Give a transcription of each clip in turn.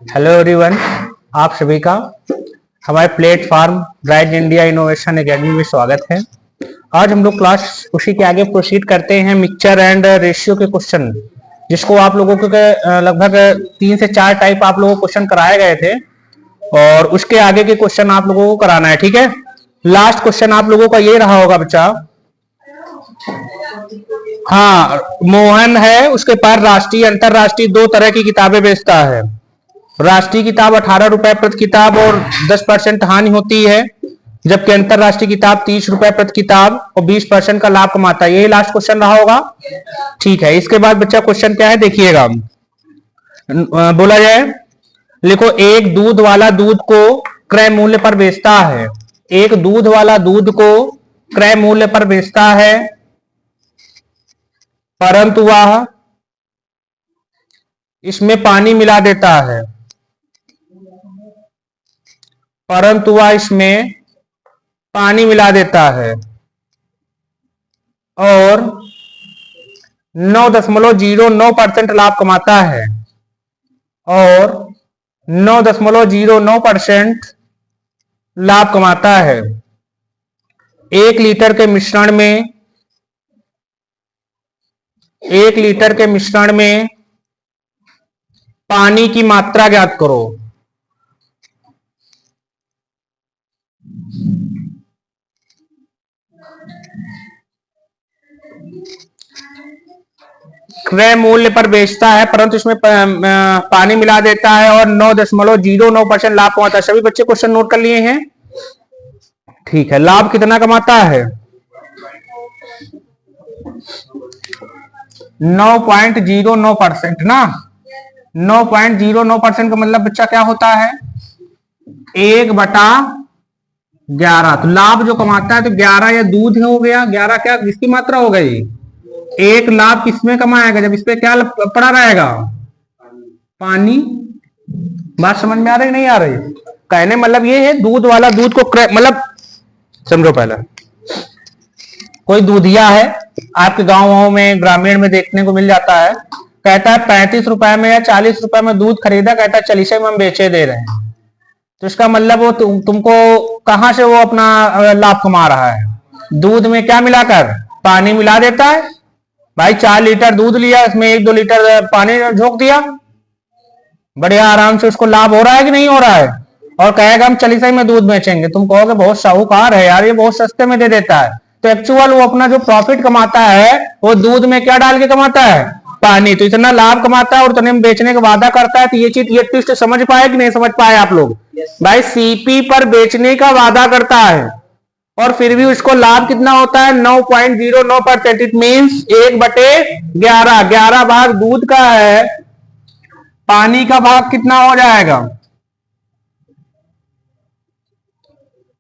Hello everyone, आप सभी का हमारे platform bright India innovation academy में स्वागत है। आज हम लोग क्लास उसी के आगे प्रोसीड करते हैं मिक्सचर एंड रेशियो के क्वेश्चन, जिसको आप लोगों को लगभग 3 से 4 टाइप आप लोगों को क्वेश्चन कराए गए थे और उसके आगे के क्वेश्चन आप लोगों को कराना है। ठीक है, लास्ट क्वेश्चन आप लोगों का ये रहा होगा बच्चा। हाँ, मोहन है, उसके पास राष्ट्रीय अंतरराष्ट्रीय 2 तरह की किताबें बेचता है। राष्ट्रीय किताब 18 रुपए प्रति किताब और 10% हानि होती है, जबकि अंतरराष्ट्रीय किताब 30 रुपए प्रति किताब और 20% का लाभ कमाता है। यही लास्ट क्वेश्चन रहा होगा। ठीक है, इसके बाद बच्चा क्वेश्चन क्या है देखिएगा, बोला जाए, लिखो, एक दूध वाला दूध को क्रय मूल्य पर बेचता है। एक दूध वाला दूध को क्रय मूल्य पर बेचता है, परंतु वह इसमें पानी मिला देता है। परंतु वह इसमें पानी मिला देता है और 9.09% लाभ कमाता है और 9.09% लाभ कमाता है। 1 लीटर के मिश्रण में पानी की मात्रा ज्ञात करो। क्रय मूल्य पर बेचता है परंतु इसमें पानी मिला देता है और 9.09% लाभ कमाता है। सभी बच्चे क्वेश्चन नोट कर लिए हैं? ठीक है, लाभ कितना कमाता है? 9.09% ना। 9.09% का मतलब बच्चा क्या होता है? 1/11। तो लाभ जो कमाता है तो 11 या दूध हो गया, 11 क्या किसकी मात्रा हो गई? एक लाभ किसमें कमाएगा जब इस पे क्या पड़ा रहेगा? पानी। बात समझ में आ रही नहीं आ रही? कहने मतलब ये है, दूध वाला दूध को मतलब समझो, पहले कोई दूधिया है आपके गांव में, ग्रामीण में देखने को मिल जाता है, कहता है 35 रुपए में या 40 रुपए में दूध खरीदा, कहता है 40 में हम बेचे दे रहे हैं। तो इसका मतलब वो तुमको कहां से वो अपना लाभ कमा रहा है? दूध में क्या मिलाकर? पानी मिला देता है। भाई 4 लीटर दूध लिया, इसमें 1-2 लीटर पानी झोंक दिया, बढ़िया आराम से उसको लाभ हो रहा है कि नहीं हो रहा है? और कहेगा हम 40 में दूध बेचेंगे। तुम कहोगे बहुत साहूकार है यार, ये बहुत सस्ते में दे देता है। तो एक्चुअल वो अपना जो प्रॉफिट कमाता है वो दूध में क्या डाल के कमाता है? पानी। तो इतना लाभ कमाता है और इतने में बेचने का वादा करता है। तो ये चीज, ये ट्विस्ट समझ पाए कि नहीं समझ पाए आप लोग? भाई सीपी पर बेचने का वादा करता है और फिर भी उसको लाभ कितना होता है? 9.09%। It means 1/11। 11 भाग दूध का है, पानी का भाग कितना हो जाएगा?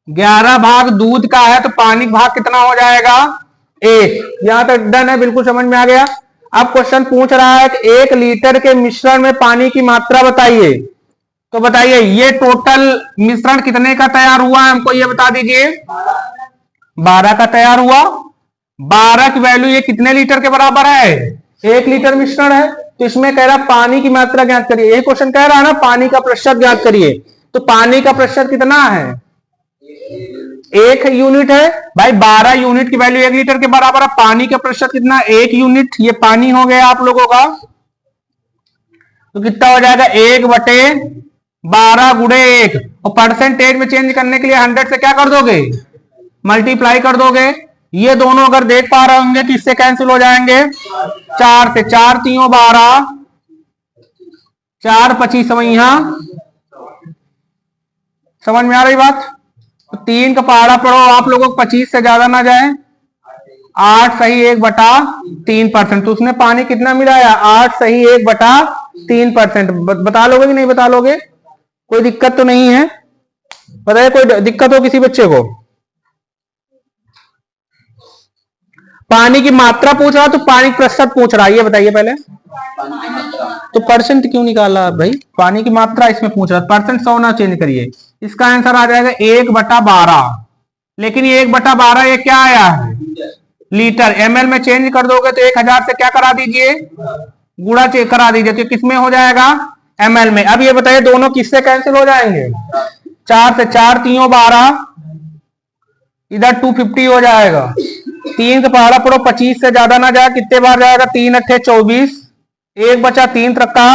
11 भाग दूध का है तो पानी भाग कितना हो जाएगा? 1। यहां तक डन है, बिल्कुल समझ में आ गया। अब क्वेश्चन पूछ रहा है कि 1 लीटर के मिश्रण में पानी की मात्रा बताइए। तो बताइए ये टोटल मिश्रण कितने का तैयार हुआ है, हमको ये बता दीजिए। 12 का तैयार हुआ। 12 की वैल्यू ये कितने लीटर के बराबर है? 1 लीटर मिश्रण है। तो इसमें कह रहा पानी की मात्रा ज्ञात करिए। ये क्वेश्चन कह रहा है ना, पानी का प्रतिशत ज्ञात करिए। तो पानी का प्रतिशत कितना है? 1 यूनिट है। भाई 12 यूनिट की वैल्यू 1 लीटर के बराबर है। पानी का प्रतिशत कितना? 1 यूनिट। ये पानी हो गया आप लोगों का। तो कितना हो जाएगा? 1/12 गुणे 1। और परसेंटेज में चेंज करने के लिए 100 से क्या कर दोगे? मल्टीप्लाई कर दोगे। ये दोनों अगर देख पा रहे होंगे तो इससे कैंसिल हो जाएंगे। 4 से 4 3 12, 4 25 समझ में आ रही बात? तो 3 का पहाड़ा पढ़ो आप लोगों को, 25 से ज्यादा ना जाए। 8 सही 1/3%। तो उसने पानी कितना मिलाया? 8 सही 1/3%। बता लोगे कि नहीं बता लोगे? कोई दिक्कत तो नहीं है? बताइए, कोई दिक्कत हो किसी बच्चे को? पानी की मात्रा पूछ रहा तो पानी प्रतिशत पूछ रहा है, ये बताइए पहले। तो परसेंट क्यों निकाला भाई? पानी की मात्रा इसमें पूछ रहा है, परसेंट 100 ना चेंज करिए। इसका आंसर आ जाएगा 1/12। लेकिन ये 1/12 ये क्या आया है? लीटर। ml में चेंज कर दोगे तो 1000 से क्या करा दीजिए? गुणा करा दीजिए। तो किसमें हो जाएगा? ml में। अब ये बताइए दोनों किससे कैंसिल हो जाएंगे? 4 से 4 3 12, इधर 250 हो जाएगा। 3 से पहाड़ा पड़ो, 25 से ज्यादा ना जाए, कितने बार जाएगा? 3 अट्ठे 24, 1 बचा 3 रखा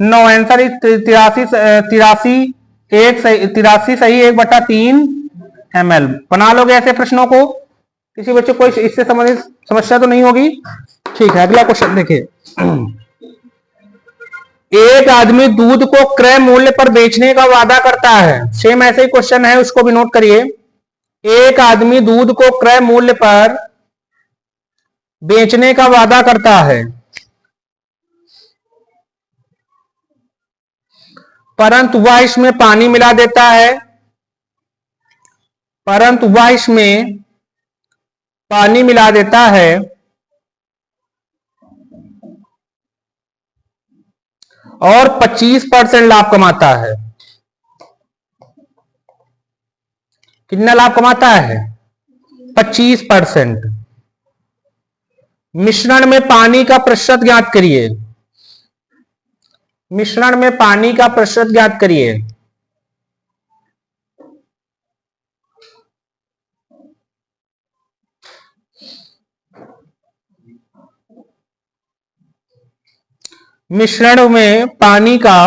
9, आंसर 83 एक सही, 83 सही, 1/3 ml। बना लोगे ऐसे प्रश्नों को? किसी बच्चे को इससे संबंधित समस्या तो नहीं होगी? ठीक है, अगला क्वेश्चन देखिए। एक आदमी दूध को क्रय मूल्य पर बेचने का वादा करता है। सेम ऐसे ही क्वेश्चन है, उसको भी नोट करिए। एक आदमी दूध को क्रय मूल्य पर बेचने का वादा करता है, परंतु वह इसमें पानी मिला देता है, और 25% लाभ कमाता है। कितना लाभ कमाता है? 25%। मिश्रण में पानी का प्रतिशत ज्ञात करिए। मिश्रण में पानी का प्रतिशत ज्ञात करिए। मिश्रण में पानी का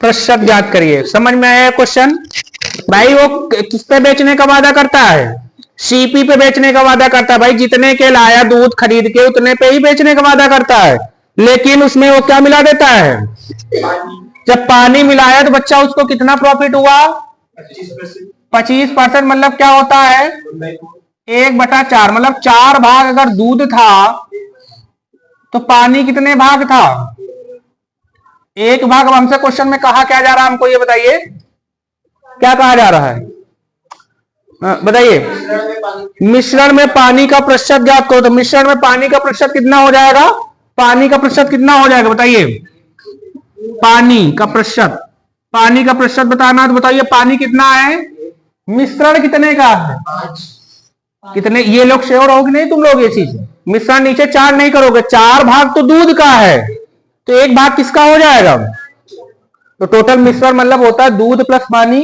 प्रतिशत ज्ञात करिए। समझ में आया क्वेश्चन? भाई वो किस पे बेचने का वादा करता है? सीपी पे बेचने का वादा करता है। भाई जितने के लाया दूध खरीद के उतने पे ही बेचने का वादा करता है, लेकिन उसमें वो क्या मिला देता है? जब पानी मिलाया तो बच्चा उसको कितना प्रॉफिट हुआ? 25%। मतलब क्या होता है? 1/4। मतलब 4 भाग अगर दूध था तो पानी कितने भाग था? 1 भाग। अब हमसे क्वेश्चन में कहा क्या जा रहा है, हमको ये बताइए, क्या कहा जा रहा है? बताइए। मिश्रण में पानी का प्रतिशत ज्ञात करो। तो मिश्रण में पानी का प्रतिशत कितना हो जाएगा? पानी का प्रतिशत कितना हो जाएगा बताइए? पानी का प्रतिशत बताना। तो बताइए पानी कितना है? मिश्रण कितने का है? कितने? ये लोग श्योर हो कि नहीं तुम लोग? ये चीज मिश्रण नीचे 4 नहीं करोगे। 4 भाग तो दूध का है, तो 1 भाग किसका हो जाएगा? तो टोटल मिश्रण मतलब होता है दूध प्लस पानी।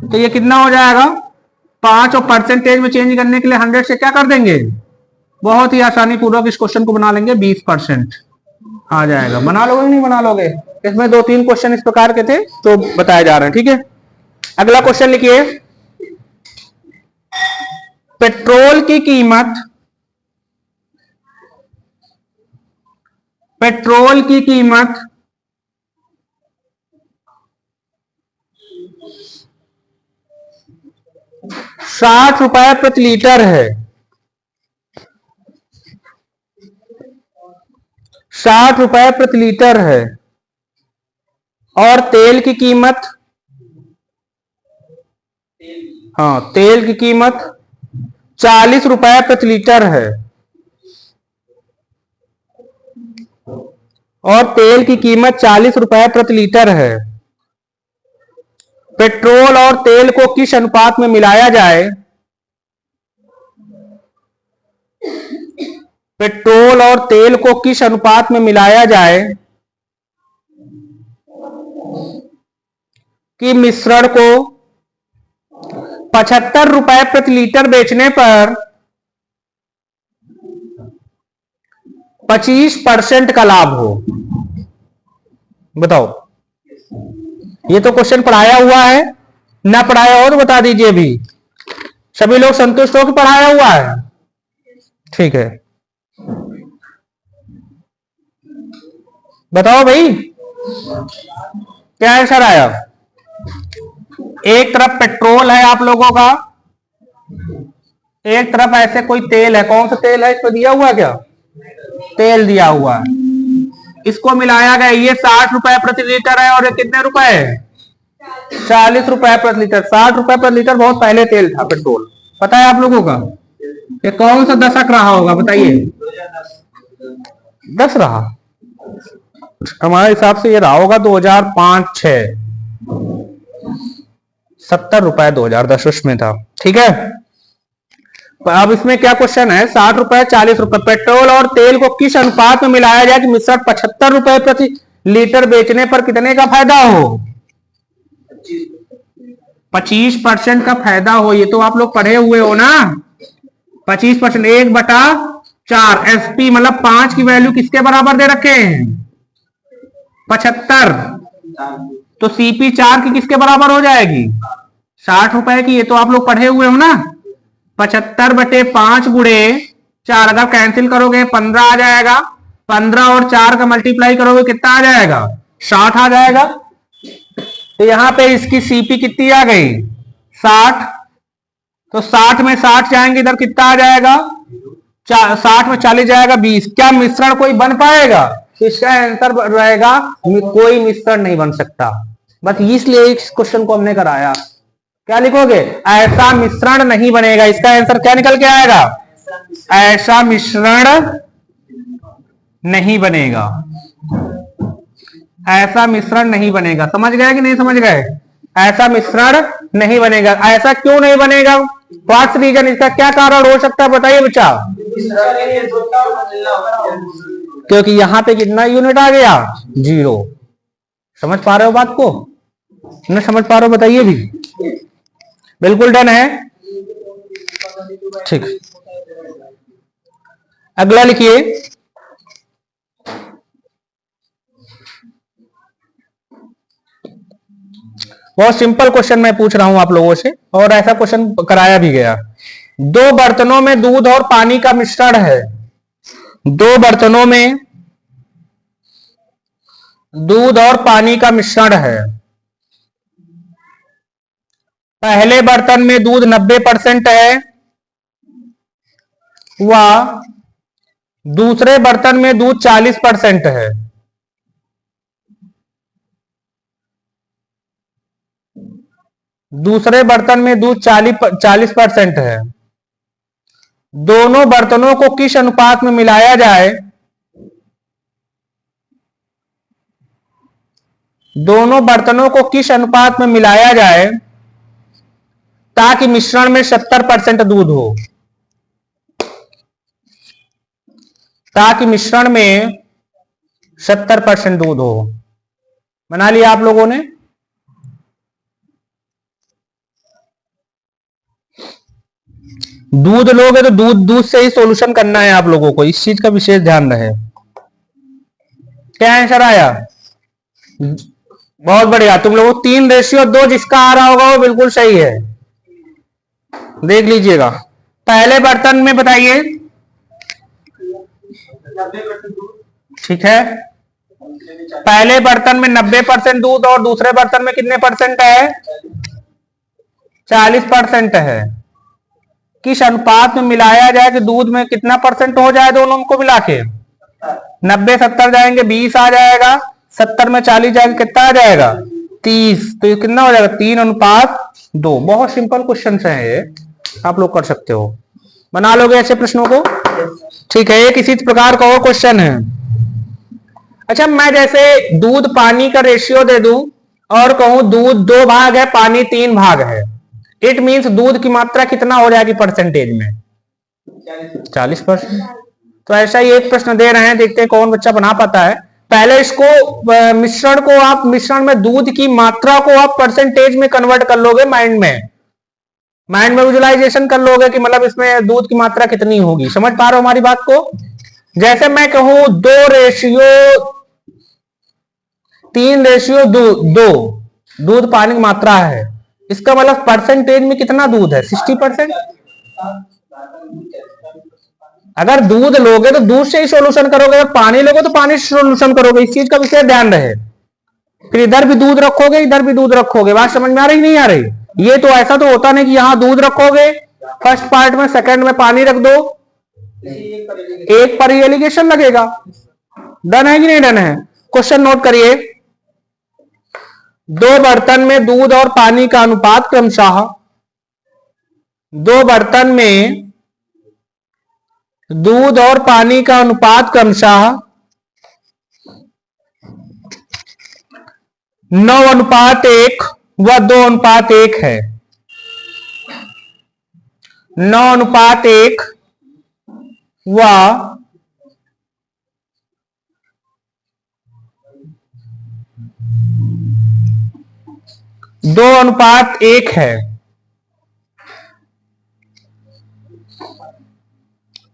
तो ये कितना हो जाएगा? 5। और परसेंटेज में चेंज करने के लिए 100 से क्या कर देंगे? बहुत ही आसानी पूर्वक इस क्वेश्चन को बना लेंगे। 20% आ जाएगा। बना लोगे नहीं बना लोगे? इसमें 2-3 क्वेश्चन इस प्रकार के थे तो बताए जा रहे हैं। ठीक है, अगला क्वेश्चन लिखिए। पेट्रोल की कीमत 60 रुपए प्रति लीटर है। 60 रुपए प्रति लीटर है। और तेल की कीमत, तेल की कीमत 40 रुपए प्रति लीटर है। और तेल की कीमत 40 रुपए प्रति लीटर है। पेट्रोल और तेल को किस अनुपात में मिलाया जाए? पेट्रोल और तेल को किस अनुपात में मिलाया जाए कि मिश्रण को 75 रुपए प्रति लीटर बेचने पर 25% का लाभ हो? बताओ। ये तो क्वेश्चन पढ़ाया हुआ है, ना पढ़ाया हो तो बता दीजिए। अभी सभी लोग संतुष्ट हो कि पढ़ाया हुआ है? ठीक है, बताओ भाई क्या आंसर आया? एक तरफ पेट्रोल है आप लोगों का, एक तरफ ऐसे कोई तेल है। कौन सा तेल है? इस पर दिया हुआ क्या? तेल दिया हुआ है। इसको मिलाया गया। ये 60 रुपए प्रति लीटर है और ये कितने रुपए है? 40 रुपए प्रति लीटर। 60 रुपए प्रति लीटर बहुत पहले तेल था पेट्रोल, पता है आप लोगों का? ये कौन सा दशक रहा होगा बताइए? 10 रहा। हमारे हिसाब से ये रहा होगा 2005-6। 70 रुपए 2010 में था। ठीक है, अब इसमें क्या क्वेश्चन है? 60 रुपए 40 रुपए। पेट्रोल और तेल को किस अनुपात में मिलाया जाए कि मिश्रण 75 रुपए प्रति लीटर बेचने पर कितने का फायदा हो? 25% का फायदा हो। ये तो आप लोग पढ़े हुए हो ना। 25%, 1/4। एसपी मतलब 5 की वैल्यू किसके बराबर दे रखे हैं? 75। तो सीपी 4 की किसके बराबर हो जाएगी? 60 रुपए की। ये तो आप लोग पढ़े हुए हो ना। 75/5 गुणे 4, अगर कैंसिल करोगे 15 आ जाएगा। 15 और 4 का मल्टीप्लाई करोगे कितना आ जाएगा? 60 आ जाएगा। तो यहां पे इसकी सीपी कितनी आ गई? 60। तो 60 में 60 जाएंगे इधर, कितना आ जाएगा? 60 में 40 जाएगा 20। क्या मिश्रण कोई बन पाएगा? इसका आंसर रहेगा कोई मिश्रण नहीं बन सकता। बस इसलिए इस क्वेश्चन को हमने कराया। क्या लिखोगे? ऐसा मिश्रण नहीं बनेगा। इसका आंसर क्या निकल के आएगा? ऐसा मिश्रण नहीं बनेगा। ऐसा मिश्रण नहीं बनेगा। समझ गए कि नहीं समझ गए? ऐसा मिश्रण नहीं बनेगा। ऐसा क्यों नहीं बनेगा? What's reason? इसका क्या कारण हो सकता है बताइए बच्चा। क्योंकि यहां पे कितना यूनिट आ गया? 0। समझ पा रहे हो बात को? न समझ पा रहे हो बताइए भी। बिल्कुल डन है। ठीक, अगला लिखिए। बहुत सिंपल क्वेश्चन मैं पूछ रहा हूं आप लोगों से, और ऐसा क्वेश्चन कराया भी गया। 2 बर्तनों में दूध और पानी का मिश्रण है। 2 बर्तनों में दूध और पानी का मिश्रण है। पहले बर्तन में दूध 90% है, व दूसरे बर्तन में दूध 40% है। दूसरे बर्तन में दूध 40% है। दोनों बर्तनों को किस अनुपात में मिलाया जाए? दोनों बर्तनों को किस अनुपात में मिलाया जाए ताकि मिश्रण में 70% दूध हो? ताकि मिश्रण में 70% दूध हो। बना लिया आप लोगों ने? दूध लोगे तो दूध से ही सॉल्यूशन करना है आप लोगों को। इस चीज का विशेष ध्यान रहे। क्या आंसर आया? बहुत बढ़िया। तुम लोगों को 3:2 जिसका आ रहा होगा वो बिल्कुल सही है। देख लीजिएगा। पहले बर्तन में बताइए। ठीक है, पहले बर्तन में 90% दूध और दूसरे बर्तन में कितने परसेंट है? 40% है। किस अनुपात में मिलाया जाए कि दूध में कितना परसेंट हो जाए? दोनों को मिला के 90-70 जाएंगे 20 आ जाएगा। 70 में 40 जाएंगे कितना आ जाएगा? 30। तो ये कितना हो जाएगा? 3:2। बहुत सिंपल क्वेश्चन है ये, आप लोग कर सकते हो। बना लोगे ऐसे प्रश्नों को? ठीक है। एक इसी प्रकार का और क्वेश्चन है। अच्छा, मैं जैसे दूध पानी का रेशियो दे दूं और कहूं दूध 2 भाग है, पानी 3 भाग है, इट मीन्स दूध की मात्रा कितना हो जाएगी परसेंटेज में? 40%। तो ऐसा ही एक प्रश्न दे रहे हैं, देखते हैं कौन बच्चा बना पाता है। पहले इसको मिश्रण को आप, मिश्रण में दूध की मात्रा को आप परसेंटेज में कन्वर्ट कर लोगे। माइंड में विजुअलाइजेशन कर लोगे कि मतलब इसमें दूध की मात्रा कितनी होगी। समझ पा रहे हो हमारी बात को? जैसे मैं कहूं 3:2 दूध पानी की मात्रा है, इसका मतलब परसेंटेज में कितना दूध है? 60%। अगर दूध लोगे तो दूध से ही सॉल्यूशन करोगे, अगर पानी लोगे तो पानी से सॉल्यूशन करोगे। इस चीज का विशेष ध्यान रहे। फिर इधर भी दूध रखोगे, इधर भी दूध रखोगे। बात समझ में आ रही नहीं आ रही? ये तो ऐसा तो होता नहीं कि यहां दूध रखोगे फर्स्ट पार्ट में, सेकंड में पानी रख दो, एक पर ही एलिगेशन लगेगा। डन है कि नहीं डन है? क्वेश्चन नोट करिए। 2 बर्तन में दूध और पानी का अनुपात क्रमशः 2 बर्तन में दूध और पानी का अनुपात क्रमशः 9:1 व 2:1 है। 9:1 व 2:1 है।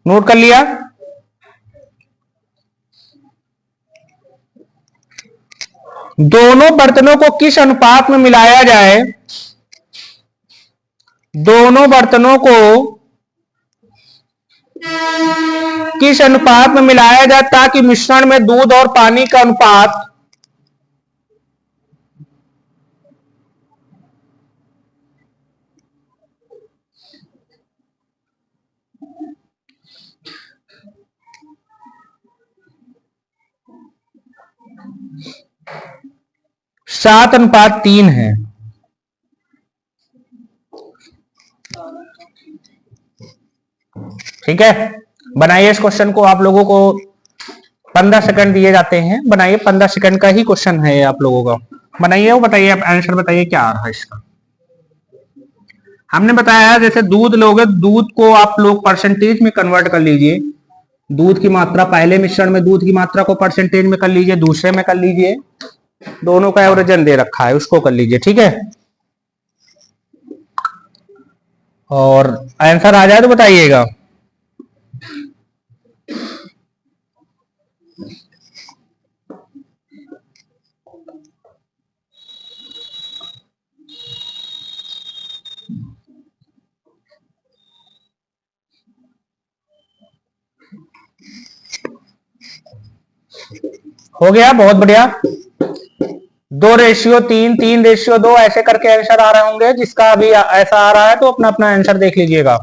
नोट कर लिया। दोनों बर्तनों को किस अनुपात में मिलाया जाए, दोनों बर्तनों को किस अनुपात में मिलाया जाए ताकि मिश्रण में दूध और पानी का अनुपात 7:3 है। ठीक है, बनाइए इस क्वेश्चन को। आप लोगों को 15 सेकंड दिए जाते हैं, बनाइए। 15 सेकंड का ही क्वेश्चन है आप लोगों का। बनाइए, वो बताइए, आप आंसर बताइए क्या आ रहा है इसका। हमने बताया जैसे दूध लोगे, दूध को आप लोग परसेंटेज में कन्वर्ट कर लीजिए। दूध की मात्रा, पहले मिश्रण में दूध की मात्रा को परसेंटेज में कर लीजिए, दूसरे में कर लीजिए, दोनों का एवरेजन दे रखा है उसको कर लीजिए। ठीक है, और आंसर आ जाए तो बताइएगा। हो गया, बहुत बढ़िया। 2:3, 3:2 ऐसे करके आंसर आ रहे होंगे। जिसका अभी ऐसा आ रहा है तो अपना अपना आंसर देख लीजिएगा।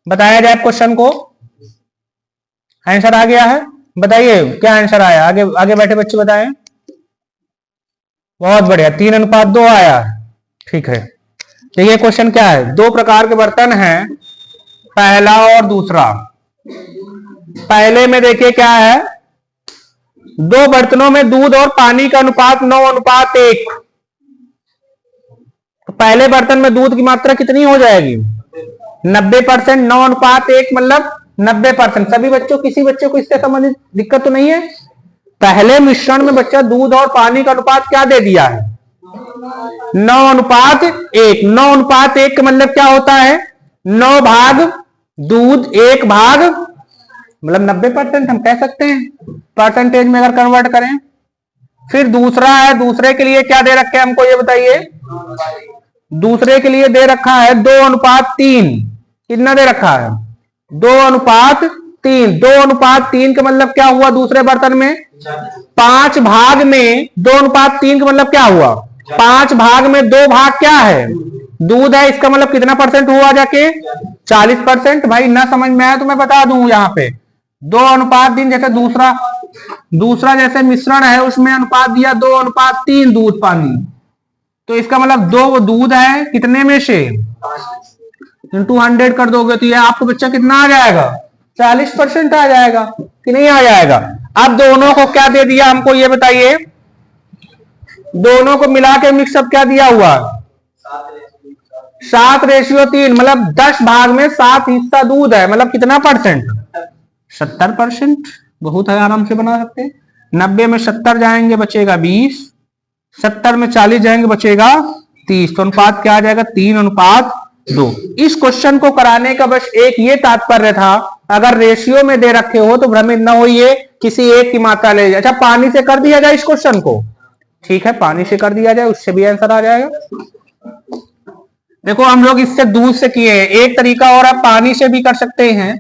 बताया जाए क्वेश्चन को। आंसर आ गया है, बताइए क्या आंसर आया। आगे आगे बैठे बच्चे बताएं। बहुत बढ़िया, 3:2 आया। ठीक है, देखिए क्वेश्चन क्या है। दो प्रकार के बर्तन हैं, पहला और दूसरा। पहले में देखिए क्या है, दो बर्तनों में दूध और पानी का अनुपात 9:1। तो पहले बर्तन में दूध की मात्रा कितनी हो जाएगी, 90%। 9:1 मतलब 90%। सभी बच्चों, किसी बच्चे को इससे संबंधित दिक्कत तो नहीं है। पहले मिश्रण में बच्चा दूध और पानी का अनुपात क्या दे दिया है, 9:1। 9:1 का मतलब क्या होता है, 9 भाग दूध 1 भाग, मतलब 90% हम कह सकते हैं परसेंटेज में अगर कन्वर्ट करें। फिर दूसरा है, दूसरे के लिए क्या दे रखे हैं हमको ये बताइए। दूसरे के लिए दे रखा है 2:3। कितना दे रखा है, 2:3। 2:3 का मतलब क्या हुआ, दूसरे बर्तन में 5 भाग में 2:3 का मतलब क्या हुआ, 5 भाग में 2 भाग क्या है, दूध है। इसका मतलब कितना परसेंट हुआ जाके, 40%। भाई ना समझ में आया तो मैं बता दूं यहाँ पे 2:3। जैसे दूसरा जैसे मिश्रण है उसमें अनुपात दिया 2:3 दूध पानी। तो इसका मतलब 2 दूध है कितने में से, इंटू 100 कर दोगे तो ये आपको बच्चा कितना आ जाएगा, 40% आ जाएगा कि नहीं आ जाएगा। अब दोनों को क्या दे दिया हमको ये बताइए। दोनों को मिला के मिक्सअप क्या दिया हुआ, 7:3। मतलब 10 भाग में 7 हिस्सा दूध है, मतलब कितना परसेंट, 70%। बहुत है, आराम से बना सकते हैं। 90 में 70 जाएंगे बचेगा 20, 70 में 40 जाएंगे बचेगा 30। तो अनुपात क्या आ जाएगा, 3:2। इस क्वेश्चन को कराने का बस एक ये तात्पर्य था, अगर रेशियो में दे रखे हो तो भ्रमित न होइए, किसी एक की मात्रा ले जाए। अच्छा, पानी से कर दिया जाए इस क्वेश्चन को, ठीक है, पानी से कर दिया जाए, उससे भी आंसर आ जाएगा। देखो हम लोग इससे दूध से किए हैं, एक तरीका और आप पानी से भी कर सकते हैं।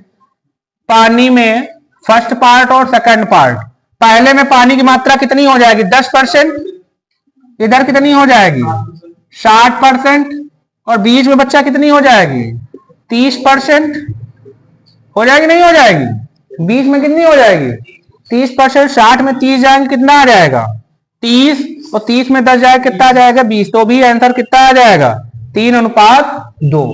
पानी में फर्स्ट पार्ट और सेकंड पार्ट, पहले में पानी की मात्रा कितनी हो जाएगी, 10%। इधर कितनी हो जाएगी, 60%। और बीच में बच्चा कितनी हो जाएगी, 30%। हो जाएगी नहीं हो जाएगी, बीच में कितनी हो जाएगी, 30%। 60 में 30 जाएंगे कितना आ जाएगा, 30। और 30 में 10 जाएगा कितना आ जाएगा, 20। तो भी आंसर कितना आ जाएगा, 3:2।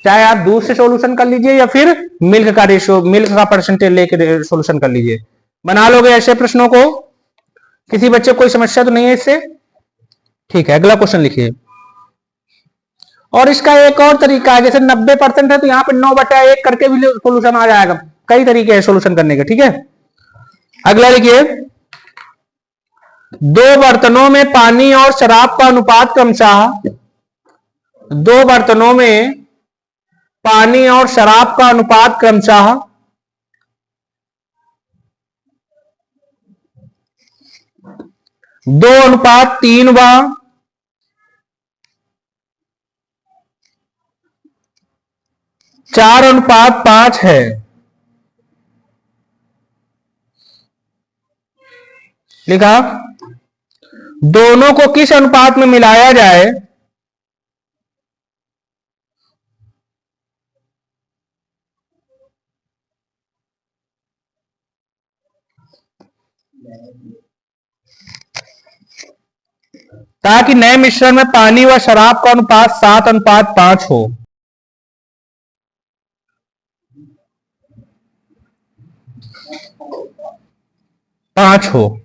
चाहे आप दूध से सॉल्यूशन कर लीजिए या फिर मिल्क का रेशियो, मिल्क का परसेंटेज लेके सॉल्यूशन कर लीजिए। बना लोगे ऐसे प्रश्नों को, किसी बच्चे को कोई समस्या तो नहीं है इससे। ठीक है, अगला क्वेश्चन लिखिए। और इसका एक और तरीका है, जैसे 90% है तो यहाँ पे 9/1 करके भी सॉल्यूशन आ जाएगा। कई तरीके हैं सॉल्यूशन करने के। ठीक है, अगला लिखिए। दो बर्तनों में पानी और शराब का अनुपात क्रमशः दो बर्तनों में पानी और शराब का अनुपात क्रमशः 2:3 व 4:5 है। लिखा, दोनों को किस अनुपात में मिलाया जाए ताकि नए मिश्रण में पानी व शराब का अनुपात 7:5 हो। पांच हो।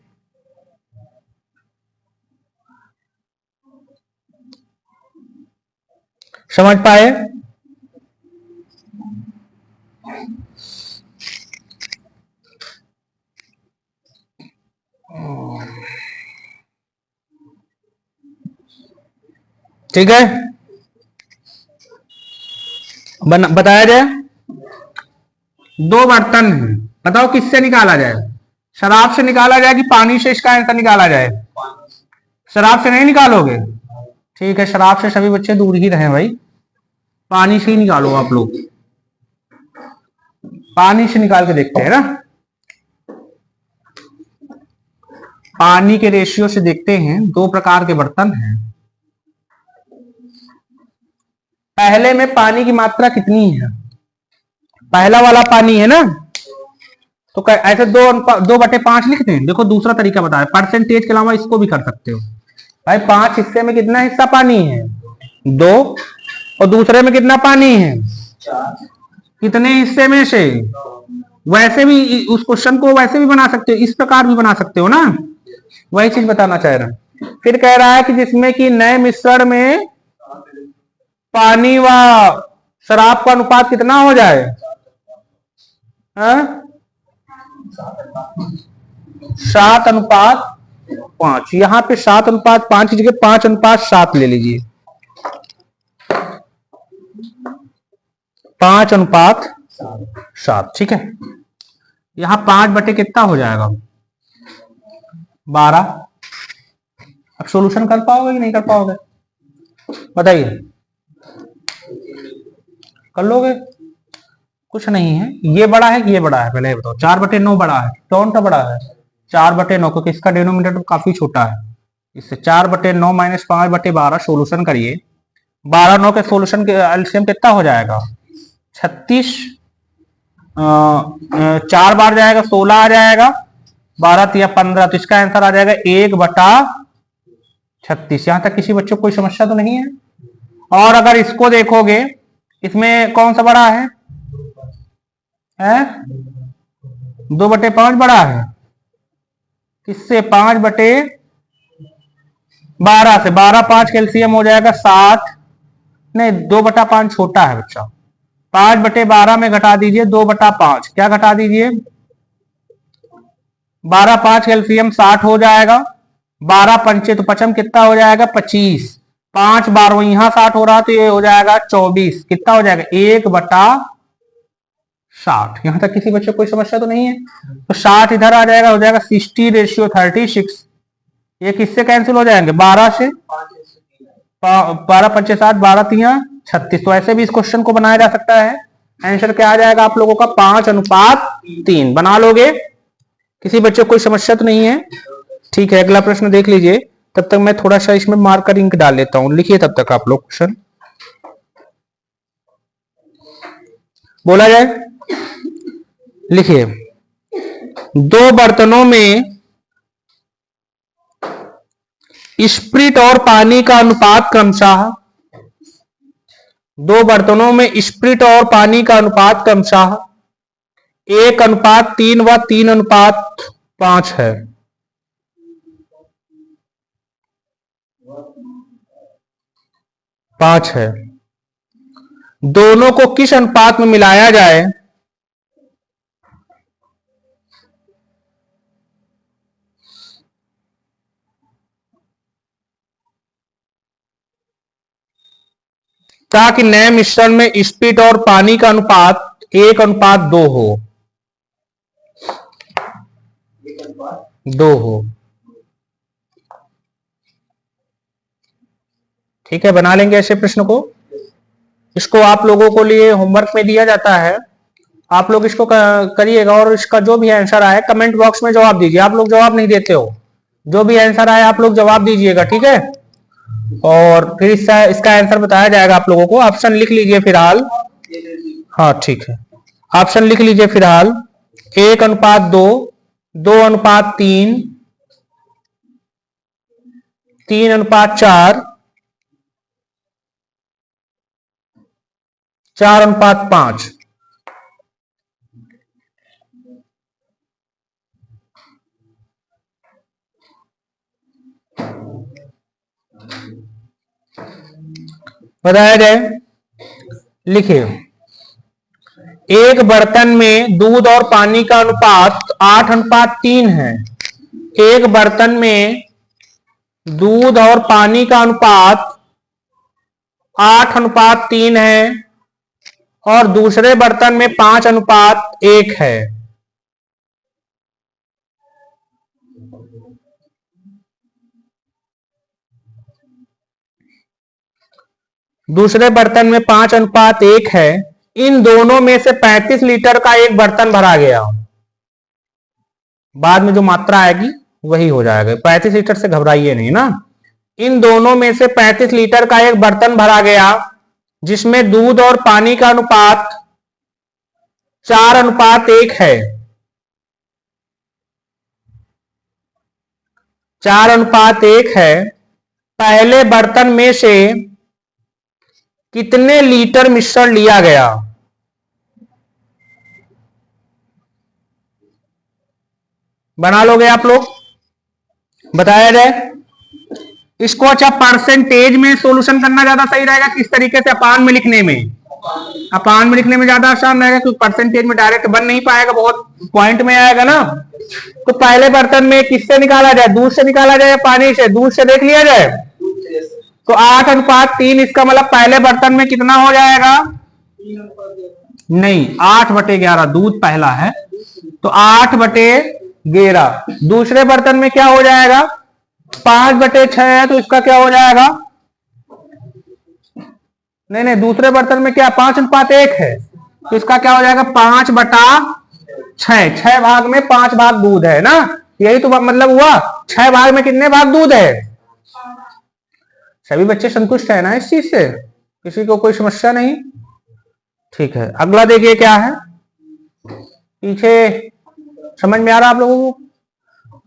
समझ पाए? ठीक है, बताया जाए। दो बर्तन हैं, बताओ किससे निकाला जाए? शराब से निकाला जाए कि पानी से इसका आंसर निकाला जाए? शराब से नहीं निकालोगे? ठीक है, शराब से सभी बच्चे दूर ही रहे भाई, पानी से ही निकालो आप लोग। पानी से निकाल के देखते हैं ना, पानी के रेशियो से देखते हैं। दो प्रकार के बर्तन हैं। पहले में पानी की मात्रा कितनी है? पहला वाला पानी है ना, तो ऐसे 2/5 लिखते हैं। देखो दूसरा तरीका बताया, परसेंटेज के अलावा इसको भी कर सकते हो भाई। 5 हिस्से में कितना हिस्सा पानी है? 2। और दूसरे में कितना पानी है? 4। कितने हिस्से में से? वैसे भी उस क्वेश्चन को वैसे भी बना सकते हो, इस प्रकार भी बना सकते हो ना, वही चीज बताना चाह रहा हूं। फिर कह रहा है कि जिसमें कि नए मिश्रण में पानी व शराब का अनुपात कितना हो जाए? 7:5। यहां पे 7:5 की जगह 5:7 ले लीजिए। 5:7। ठीक है, यहां 5 बटे कितना हो जाएगा? 12। अब सॉल्यूशन कर पाओगे कि नहीं कर पाओगे बताइए? कर लोगे? कुछ नहीं है, ये बड़ा है कि ये बड़ा है? पहले बताओ। 4/9 बड़ा है, कौन सा बड़ा है? 4/9, क्योंकि इसका डिनोमिनेटर काफी छोटा है। इससे 4/9 माइनस 5/12 सोल्यूशन करिए। 12 9 के सोल्यूशन के एलसीएम कितना हो जाएगा? 36। 4 बार जाएगा 16 आ जाएगा, 12 × 3 = 15, तो इसका आंसर आ जाएगा 1/36। यहां तक किसी बच्चों को कोई समस्या तो नहीं है? और अगर इसको देखोगे, इसमें कौन सा बड़ा है? 2/5 बड़ा है किससे? 5/12 से। 12 5 कैल्सियम हो जाएगा 60। नहीं, 2/5 छोटा है बच्चा। 5/12 में घटा दीजिए 2/5। क्या घटा दीजिए? 12 5 कैल्सियम 60 हो जाएगा। 12 पंचे तो पचम कितना हो जाएगा? 25। 5 12 यहां 60 हो रहा तो ये हो जाएगा 24। कितना हो जाएगा? 1/60। यहां तक किसी बच्चे को कोई समस्या तो नहीं है? तो 60 इधर आ जाएगा, हो जाएगा 60:36। ये किससे कैंसिल हो जाएंगे? 12 से। 12 पंचे 60, 12 3 = 36। तो ऐसे भी इस क्वेश्चन को बनाया जा सकता है। आंसर क्या आ जाएगा आप लोगों का? 5:3 बना लोगे? किसी बच्चे को कोई समस्या तो नहीं है? ठीक है, अगला प्रश्न देख लीजिए। तब तक मैं थोड़ा सा इसमें मार्कर इंक डाल लेता हूं, लिखिए तब तक आप लोग क्वेश्चन। बोला जाए, लिखिए। दो बर्तनों में स्प्रिट और पानी का अनुपात क्रमशः 1:3 व 3:5 है। पांच है। दोनों को किस अनुपात में मिलाया जाए ताकि नए मिश्रण में स्पीड और पानी का अनुपात 1:2 हो। 2 हो। ठीक है, बना लेंगे ऐसे प्रश्न को। इसको आप लोगों को लिए होमवर्क में दिया जाता है, आप लोग इसको करिएगा और इसका जो भी आंसर आए कमेंट बॉक्स में जवाब दीजिए। आप लोग जवाब नहीं देते हो, जो भी आंसर आए आप लोग जवाब दीजिएगा, ठीक है। और फिर इसका आंसर बताया जाएगा आप लोगों को। ऑप्शन लिख लीजिए फिलहाल। हाँ ठीक है, ऑप्शन लिख लीजिए फिलहाल। 1:2, 2:3, 3:4, 4:5। बताया जाए, लिखिए। एक बर्तन में दूध और पानी का अनुपात 8:3 है। एक बर्तन में दूध और पानी का अनुपात 8:3 है और दूसरे बर्तन में 5:1 है। दूसरे बर्तन में 5:1 है। इन दोनों में से 35 लीटर का एक बर्तन भरा गया। बाद में जो मात्रा आएगी वही हो जाएगा, 35 लीटर से घबराइए नहीं ना। इन दोनों में से 35 लीटर का एक बर्तन भरा गया जिसमें दूध और पानी का अनुपात 4:1 है। 4:1 है। पहले बर्तन में से कितने लीटर मिश्रण लिया गया? बना लोगे आप लोग? बताया जाए इसको। अच्छा, परसेंटेज में सॉल्यूशन करना ज्यादा सही रहेगा किस तरीके से? अपान में लिखने में। अपान में लिखने में ज्यादा आसान रहेगा क्योंकि परसेंटेज में डायरेक्ट बन नहीं पाएगा, बहुत पॉइंट में आएगा ना। तो पहले बर्तन में किससे निकाला जाए? दूध से निकाला जाए या पानी से? दूध से देख लिया जाए। तो 8:3, इसका मतलब पहले बर्तन में कितना हो जाएगा? नहीं, 8/11। दूध पहला है तो 8/11। दूसरे बर्तन में क्या हो जाएगा? 5/6 है तो इसका क्या हो जाएगा? नहीं, दूसरे बर्तन में क्या 5:1 है तो इसका क्या हो जाएगा? 5/6। 6 भाग में 5 भाग दूध है ना, यही तो मतलब हुआ। 6 भाग में कितने भाग दूध है? सभी बच्चे संतुष्ट है ना इस चीज से? किसी को कोई समस्या नहीं? ठीक है, अगला देखिए क्या है। पीछे समझ में आ रहा आप लोगों को?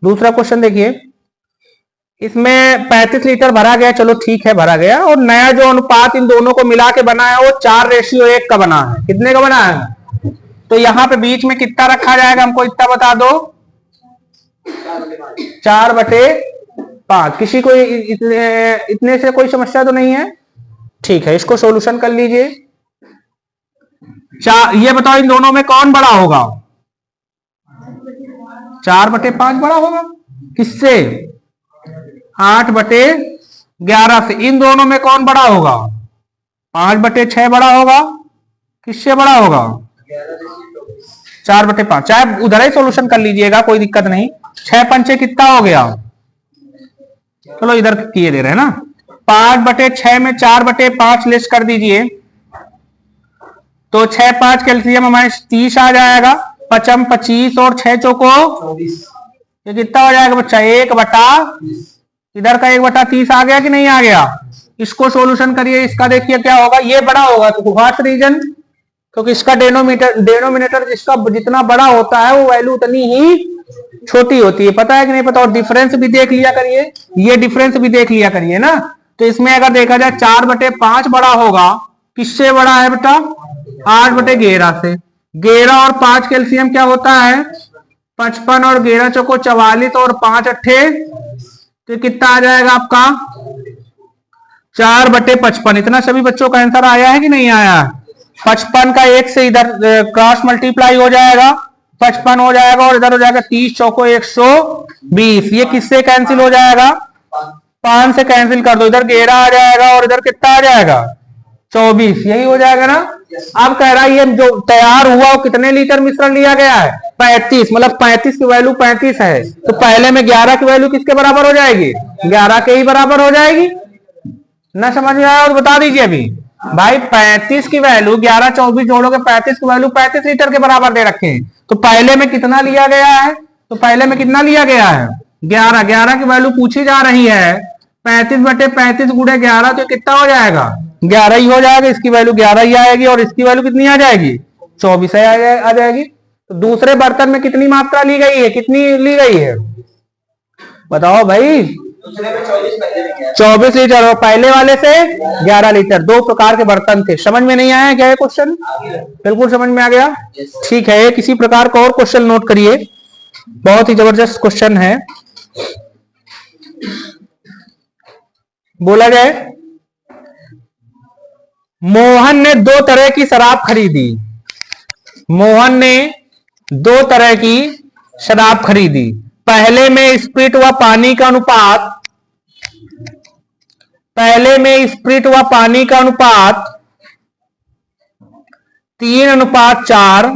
दूसरा क्वेश्चन देखिए। इसमें 35 लीटर भरा गया, चलो ठीक है भरा गया, और नया जो अनुपात इन दोनों को मिला के बना है वो 4:1 का बना है। कितने का बना है? तो यहां पे बीच में कितना रखा जाएगा? हमको इतना बता दो। 4/5। किसी को इतने से कोई समस्या तो नहीं है? ठीक है, इसको सॉल्यूशन कर लीजिए। ये बताओ इन दोनों में कौन बड़ा होगा? 4/5 बड़ा होगा। किससे? 8/11 से। इन दोनों में कौन बड़ा होगा? 5/6 बड़ा होगा। किससे बड़ा होगा? 4/5। चाहे उधर ही सॉल्यूशन कर लीजिएगा, कोई दिक्कत नहीं। 6×5 कितना हो गया? चलो इधर किए दे रहे हैं ना। 5/6 में 4/5 लेस कर दीजिए तो 6×5 कैल्सियम हमारे 30 आ जाएगा। 5×25 और 6×4 ये कितना हो जाएगा बच्चा? 1/, इधर का 1/30 आ गया कि नहीं आ गया? इसको सॉल्यूशन करिए। इसका देखिए क्या होगा। ये बड़ा होगा तो व्हाट रीजन? क्योंकि इसका डेनोमिनेटर जिसका जितना बड़ा होता है वो वैल्यू उतनी ही छोटी होती है। पता है कि नहीं पता? और डिफरेंस भी देख लिया करिए, ये डिफरेंस भी देख लिया करिए ना। तो इसमें अगर देखा जाए 4/5 बड़ा होगा। किससे बड़ा है बेटा? 8/11 से। 11 और 5 कैल्सियम क्या होता है? 55 और 11×4 44 और 5×8 तो कितना आ जाएगा आपका? 4/55। इतना सभी बच्चों का आंसर आया है कि नहीं आया? 55 का 1 से इधर क्रॉस मल्टीप्लाई हो जाएगा, 55 हो जाएगा और इधर हो जाएगा 30×4 120। ये किससे कैंसिल हो जाएगा? 5 से कैंसिल कर दो। इधर 11 आ जाएगा और इधर कितना आ जाएगा? 24, यही हो जाएगा ना। अब कह रहा है ये जो तैयार हुआ वो कितने लीटर मिश्रण लिया गया है, 35, मतलब 35 की वैल्यू 35 है, तो पहले में 11 की वैल्यू किसके बराबर हो जाएगी, 11 के ही बराबर हो जाएगी ना। समझ में आया तो बता दीजिए अभी भाई। 35 की वैल्यू 11 24 जोड़ोगे 35 की वैल्यू 35 लीटर के बराबर दे रखे हैं, तो पहले में कितना लिया गया है, तो पहले में कितना लिया गया है 11, 11 की वैल्यू पूछी जा रही है, 35/35 गुणे 11 तो कितना हो जाएगा 11 ही हो जाएगा, इसकी वैल्यू 11 ही आएगी और इसकी वैल्यू कितनी आ जाएगी 24 आ जाएगी। तो दूसरे बर्तन में कितनी मात्रा ली गई है, कितनी ली गई है बताओ भाई, 24 लीटर, और पहले वाले से 11 लीटर, दो प्रकार के बर्तन थे। समझ में नहीं आया क्या ये क्वेश्चन, बिल्कुल समझ में आ गया, ठीक है। किसी प्रकार का और क्वेश्चन नोट करिए, बहुत ही जबरदस्त क्वेश्चन है। बोला जाए मोहन ने दो तरह की शराब खरीदी, मोहन ने दो तरह की शराब खरीदी, पहले में स्प्रिट व पानी का अनुपात, पहले में स्प्रिट व पानी का अनुपात 3:4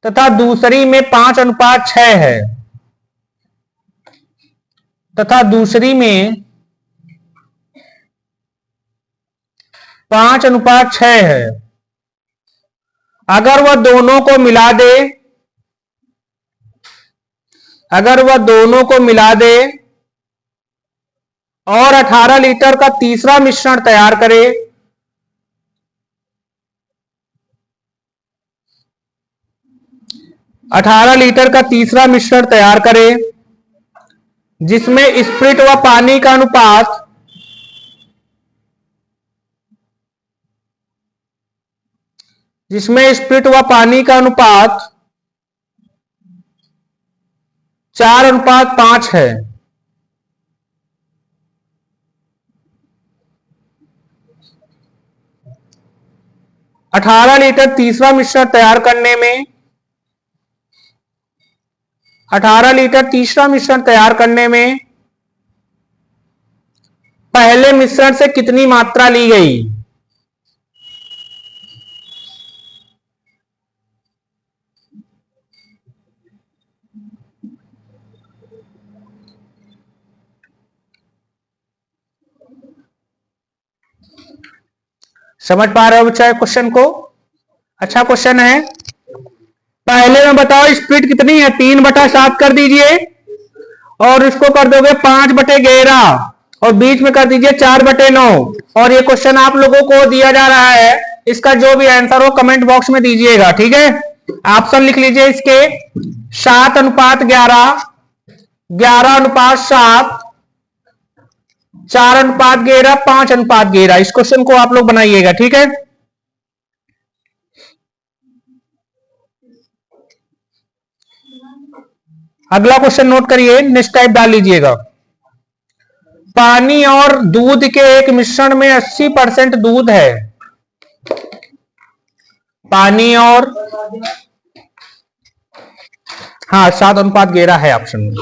तथा दूसरी में 5:6 है, तथा दूसरी में 5:6 है। अगर वह दोनों को मिला दे, अगर वह दोनों को मिला दे और 18 लीटर का तीसरा मिश्रण तैयार करे, अठारह लीटर का तीसरा मिश्रण तैयार करे जिसमें स्प्रिट व पानी का अनुपात जिसमें स्प्रिट व पानी का अनुपात 4:5 है। 18 लीटर तीसरा मिश्रण तैयार करने में, 18 लीटर तीसरा मिश्रण तैयार करने में पहले मिश्रण से कितनी मात्रा ली गई, समझ पा रहे हो बच्चा क्वेश्चन को, अच्छा क्वेश्चन है। पहले में बताओ स्प्लिट कितनी है, 3/7 कर दीजिए और इसको कर दोगे 5/11 और बीच में कर दीजिए 4/9। और ये क्वेश्चन आप लोगों को दिया जा रहा है, इसका जो भी आंसर हो कमेंट बॉक्स में दीजिएगा, ठीक है। ऑप्शन लिख लीजिए इसके 7:11, 11:7, 4:11, 5:11। इस क्वेश्चन को आप लोग बनाइएगा, ठीक है। अगला क्वेश्चन नोट करिए, नेक्स्ट टाइप डाल लीजिएगा। पानी और दूध के एक मिश्रण में 80% दूध है, पानी और, हाँ 7:11 है ऑप्शन में।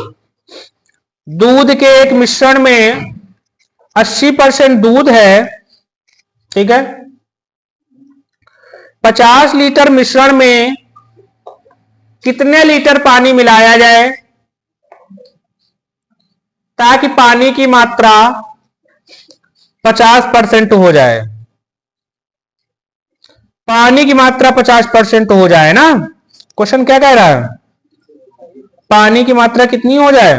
दूध के एक मिश्रण में 80% दूध है, ठीक है। 50 लीटर मिश्रण में कितने लीटर पानी मिलाया जाए ताकि पानी की मात्रा 50% हो जाए, पानी की मात्रा 50% हो जाए ना। क्वेश्चन क्या कह रहा है, पानी की मात्रा कितनी हो जाए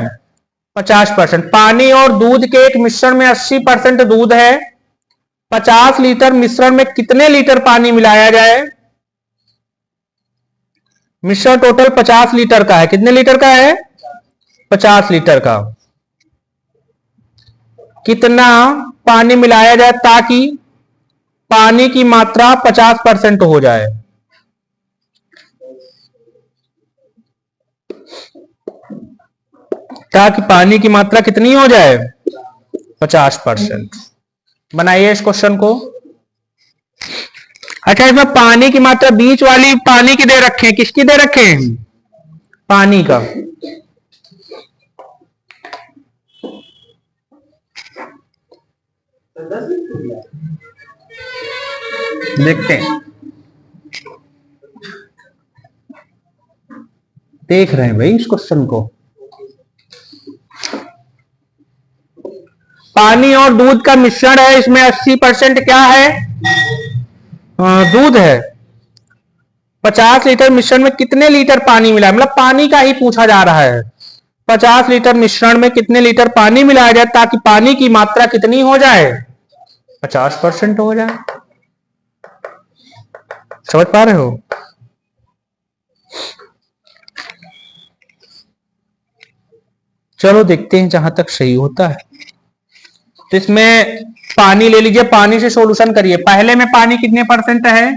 50%। पानी और दूध के एक मिश्रण में 80% दूध है, 50 लीटर मिश्रण में कितने लीटर पानी मिलाया जाए, मिश्रण टोटल 50 लीटर का है, कितने लीटर का है 50 लीटर का। कितना पानी मिलाया जाए ताकि पानी की मात्रा 50% हो जाए, ताकि पानी की मात्रा कितनी हो जाए 50%। बनाइए इस क्वेश्चन को। अच्छा इसमें पानी की मात्रा बीच वाली पानी की दे रखे हैं, किसकी दे रखे हैं, पानी का। देखते हैं, देख रहे हैं भाई इस क्वेश्चन को। पानी और दूध का मिश्रण है, इसमें 80% क्या है? दूध है। 50 लीटर मिश्रण में कितने लीटर पानी मिला है, मतलब पानी का ही पूछा जा रहा है। 50 लीटर मिश्रण में कितने लीटर पानी मिलाया जाए ताकि पानी की मात्रा कितनी हो जाए? 50% हो जाए। समझ पा रहे हो? चलो देखते हैं जहां तक सही होता है। तो इसमें पानी ले लीजिए, पानी से सॉल्यूशन करिए। पहले में पानी कितने परसेंट है?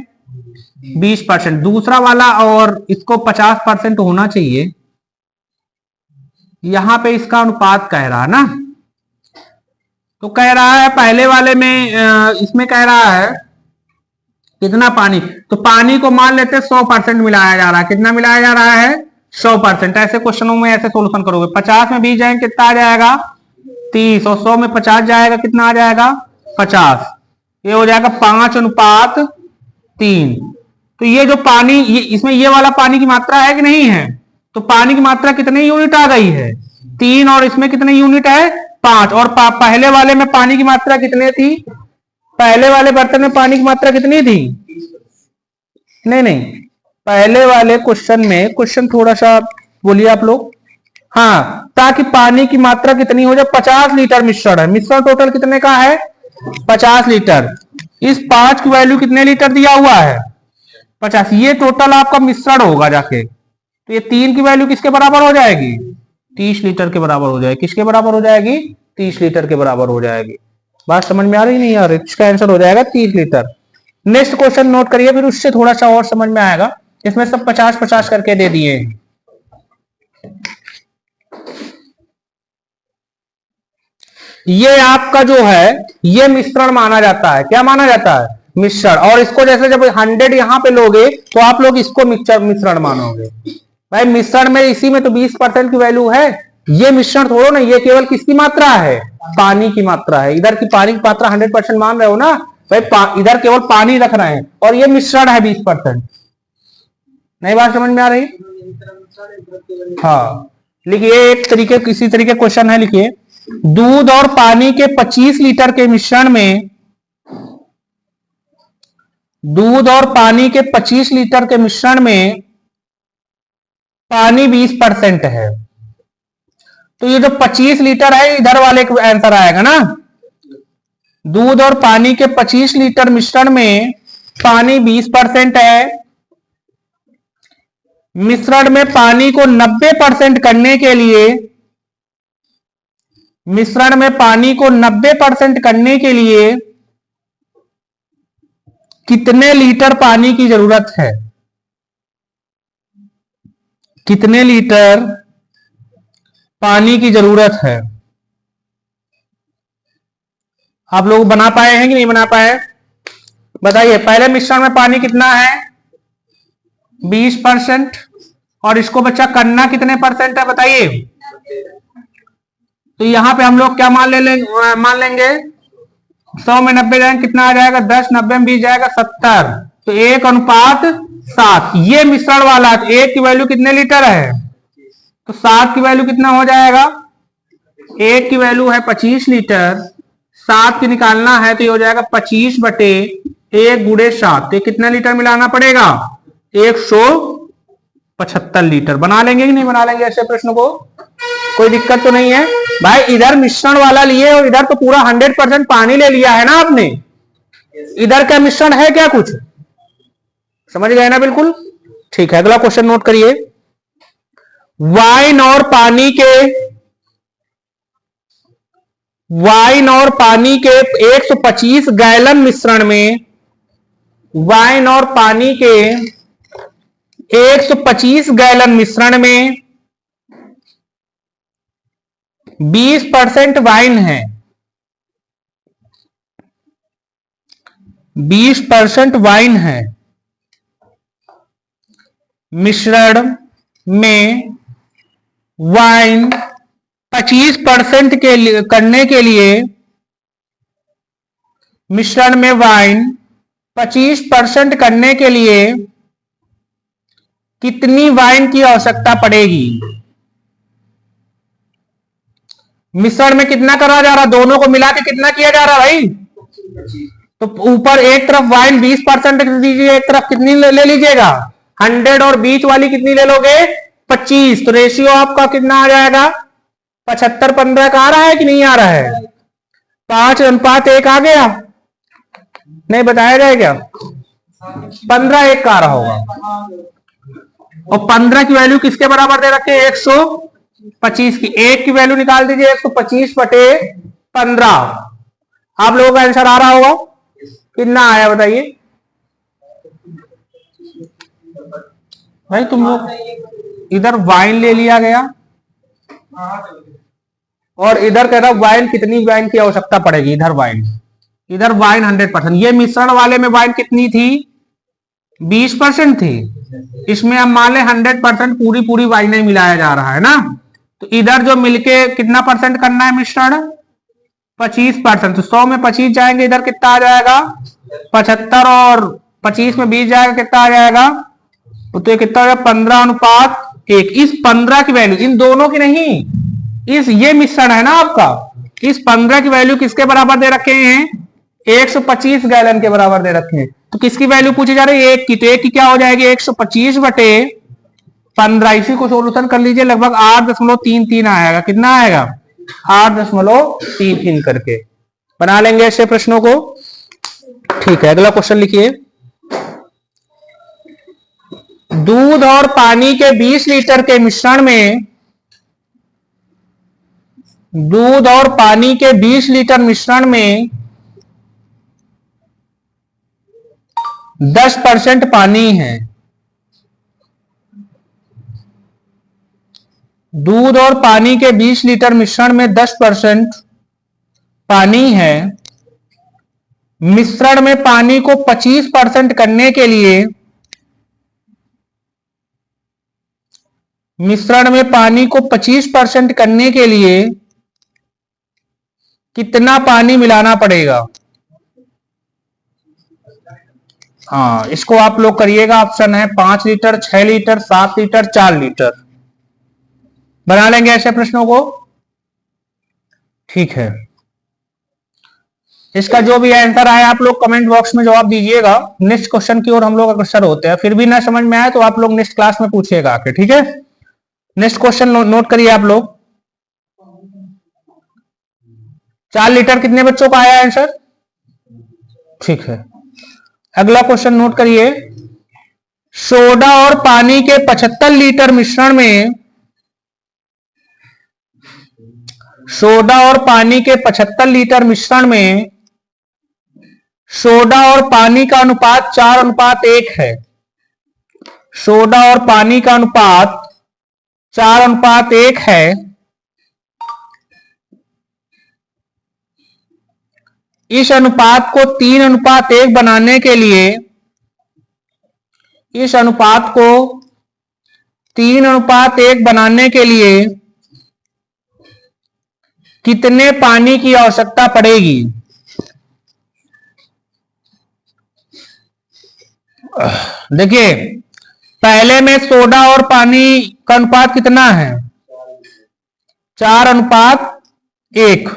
20%। दूसरा वाला और इसको 50% होना चाहिए। यहां पे इसका अनुपात कह रहा है ना, तो कह रहा है पहले वाले में इसमें कह रहा है कितना पानी, तो पानी को मान लेते 100% मिलाया जा रहा है। कितना मिलाया जा रहा है? 100%। ऐसे क्वेश्चनों में ऐसे सॉल्यूशन करोगे। 50 में 20 जाएंगे कितना आ जाएगा? 30। और 100 में 50 जाएगा कितना आ जाएगा? 50। ये हो जाएगा 5:3। तो ये जो पानी इसमें ये वाला पानी की मात्रा है कि नहीं है? तो पानी की मात्रा कितने यूनिट आ गई है? 3। और इसमें कितने यूनिट है? 5। और पहले वाले में पानी की मात्रा कितनी थी? पहले वाले बर्तन में पानी की मात्रा कितनी थी? नहीं, पहले वाले क्वेश्चन में, क्वेश्चन थोड़ा सा बोलिए आप लोग। हाँ, ताकि पानी की मात्रा कितनी हो जाए? 50 लीटर मिश्रण है। मिश्रण टोटल कितने का है? 50 लीटर। इस 5 की वैल्यू कितने लीटर दिया हुआ है? 50। ये टोटल आपका मिश्रण होगा जाके, तो ये 3 की वैल्यू किसके बराबर हो जाएगी? 30 लीटर के बराबर हो जाएगी। किसके बराबर हो जाएगी? 30 लीटर के बराबर हो जाएगी। बात समझ में आ रही नहीं यार? इसका आंसर हो जाएगा 30 लीटर। नेक्स्ट क्वेश्चन नोट करिए, फिर उससे थोड़ा सा और समझ में आएगा। इसमें सब 50-50 करके दे दिए। ये आपका जो है ये मिश्रण माना जाता है। क्या माना जाता है? मिश्रण। और इसको जैसे जब 100 यहां पे लोगे तो आप लोग इसको मिश्रण मानोगे। भाई मिश्रण में इसी में तो 20% की वैल्यू है। ये मिश्रण थोड़ो ना, ये केवल किसकी मात्रा है? पानी की मात्रा है। इधर की पानी की मात्रा 100% मान रहे हो ना भाई, इधर केवल पानी रख रहे हैं और ये मिश्रण है 20%। नहीं बात समझ में आ रही? हाँ, लिखिए एक तरीके, किसी तरीके क्वेश्चन है, लिखिए दूध और पानी के 25 लीटर के मिश्रण में, दूध और पानी के 25 लीटर के मिश्रण में पानी 20% है। तो ये जो 25 लीटर है इधर वाले का आंसर आएगा ना। दूध और पानी के 25 लीटर मिश्रण में पानी 20% है। मिश्रण में पानी को 90% करने के लिए, मिश्रण में पानी को 90% करने के लिए कितने लीटर पानी की जरूरत है? कितने लीटर पानी की जरूरत है? आप लोग बना पाए हैं कि नहीं बना पाए? बताइए। पहले मिश्रण में पानी कितना है? 20%। और इसको बच्चा करना कितने परसेंट है बताइए? तो यहां पे हम लोग क्या मान लेंगे 100 में 90 जाएंगे कितना आ जाएगा? 10। 90 में 20 जाएगा 70। तो 1:7। ये मिश्रण वाला, एक की वैल्यू कितने लीटर है? तो 7 की वैल्यू कितना हो जाएगा? एक की वैल्यू है 25 लीटर, 7 की निकालना है तो ये हो जाएगा 25/1 × 7। तो कितना लीटर मिलाना पड़ेगा? 175 लीटर। बना लेंगे कि नहीं बना लेंगे ऐसे प्रश्न को? कोई दिक्कत तो नहीं है भाई। इधर मिश्रण वाला लिए और इधर तो पूरा 100% पानी ले लिया है ना आपने। इधर का मिश्रण है क्या कुछ? समझ गए ना? बिल्कुल ठीक है। अगला क्वेश्चन नोट करिए। वाइन और पानी के 125 गैलन मिश्रण में, वाइन और पानी के 125 गैलन मिश्रण में 20% वाइन है। 20% वाइन है। मिश्रण में वाइन 25% करने के लिए मिश्रण में वाइन 25% करने के लिए कितनी वाइन की आवश्यकता पड़ेगी? मिश्रण में कितना करा जा रहा, दोनों को मिला के कितना किया जा रहा भाई? तो ऊपर एक तरफ वाइन 20% दीजिए, एक तरफ कितनी ले लीजिएगा 100, और बीच वाली कितनी ले लोगे 25। तो रेशियो आपका कितना आ जाएगा 75-15 का आ रहा है कि नहीं आ रहा है? 5:1 आ गया, नहीं बताया जाए क्या? 15:1 का आ रहा होगा। और 15 की वैल्यू किसके बराबर दे रखे? 125 की। 1 की वैल्यू निकाल दीजिए 125/15। आप लोगों का आंसर आ रहा होगा, कितना आया बताइए भाई? तुम लोग इधर वाइन ले लिया गया और इधर कह रहा वाइन, कितनी वाइन की आवश्यकता पड़ेगी? इधर वाइन 100%। ये मिश्रण वाले में वाइन कितनी थी? 20% थी। इसमें हम मान लें 100% पूरी वाइन नहीं मिलाया जा रहा है ना, तो इधर जो मिलके कितना परसेंट करना है मिश्रण? 25%। तो 100 में 25 जाएंगे, इधर कितना आ जाएगा 75, और 25 में 20 जाएगा, कितना आ जाएगा? तो ये कितना हो जाएगा 15:1। इस 15 की वैल्यू, इन दोनों की नहीं, ये मिश्रण है ना आपका, इस 15 की वैल्यू किसके बराबर दे रखे हैं? 125 गैलन के बराबर दे रखे हैं। तो किसकी वैल्यू पूछी जा रही है? 1 की। तो 1 की क्या हो जाएगी 125/15। इसी को सोल्यूशन कर लीजिए, लगभग 8.33 आएगा। कितना आएगा? 8.33 करके बना लेंगे ऐसे प्रश्नों को। ठीक है, अगला क्वेश्चन लिखिए। दूध और पानी के 20 लीटर के मिश्रण में, दूध और पानी के 20 लीटर मिश्रण में 10% पानी है। दूध और पानी के 20 लीटर मिश्रण में 10% पानी है। मिश्रण में पानी को 25% करने के लिए, मिश्रण में पानी को 25% करने के लिए कितना पानी मिलाना पड़ेगा? हाँ, इसको आप लोग करिएगा। ऑप्शन है 5 लीटर, 6 लीटर, 7 लीटर, 4 लीटर। बना लेंगे ऐसे प्रश्नों को। ठीक है, इसका जो भी आंसर आए आप लोग कमेंट बॉक्स में जवाब दीजिएगा। नेक्स्ट क्वेश्चन की ओर हम लोग अग्रसर होते हैं। फिर भी ना समझ में आए तो आप लोग नेक्स्ट क्लास में पूछिएगा आके, ठीक है? नेक्स्ट क्वेश्चन नोट करिए आप लोग। 4 लीटर कितने बच्चों का आया आंसर? ठीक है, अगला क्वेश्चन नोट करिए। सोडा और पानी के 75 लीटर मिश्रण में, सोडा और पानी के 75 लीटर मिश्रण में सोडा और पानी का अनुपात 4:1 है। सोडा और पानी का अनुपात 4:1 है। इस अनुपात को 3:1 बनाने के लिए, इस अनुपात को 3:1 बनाने के लिए कितने पानी की आवश्यकता पड़ेगी? देखिए, पहले में सोडा और पानी का अनुपात कितना है? 4:1।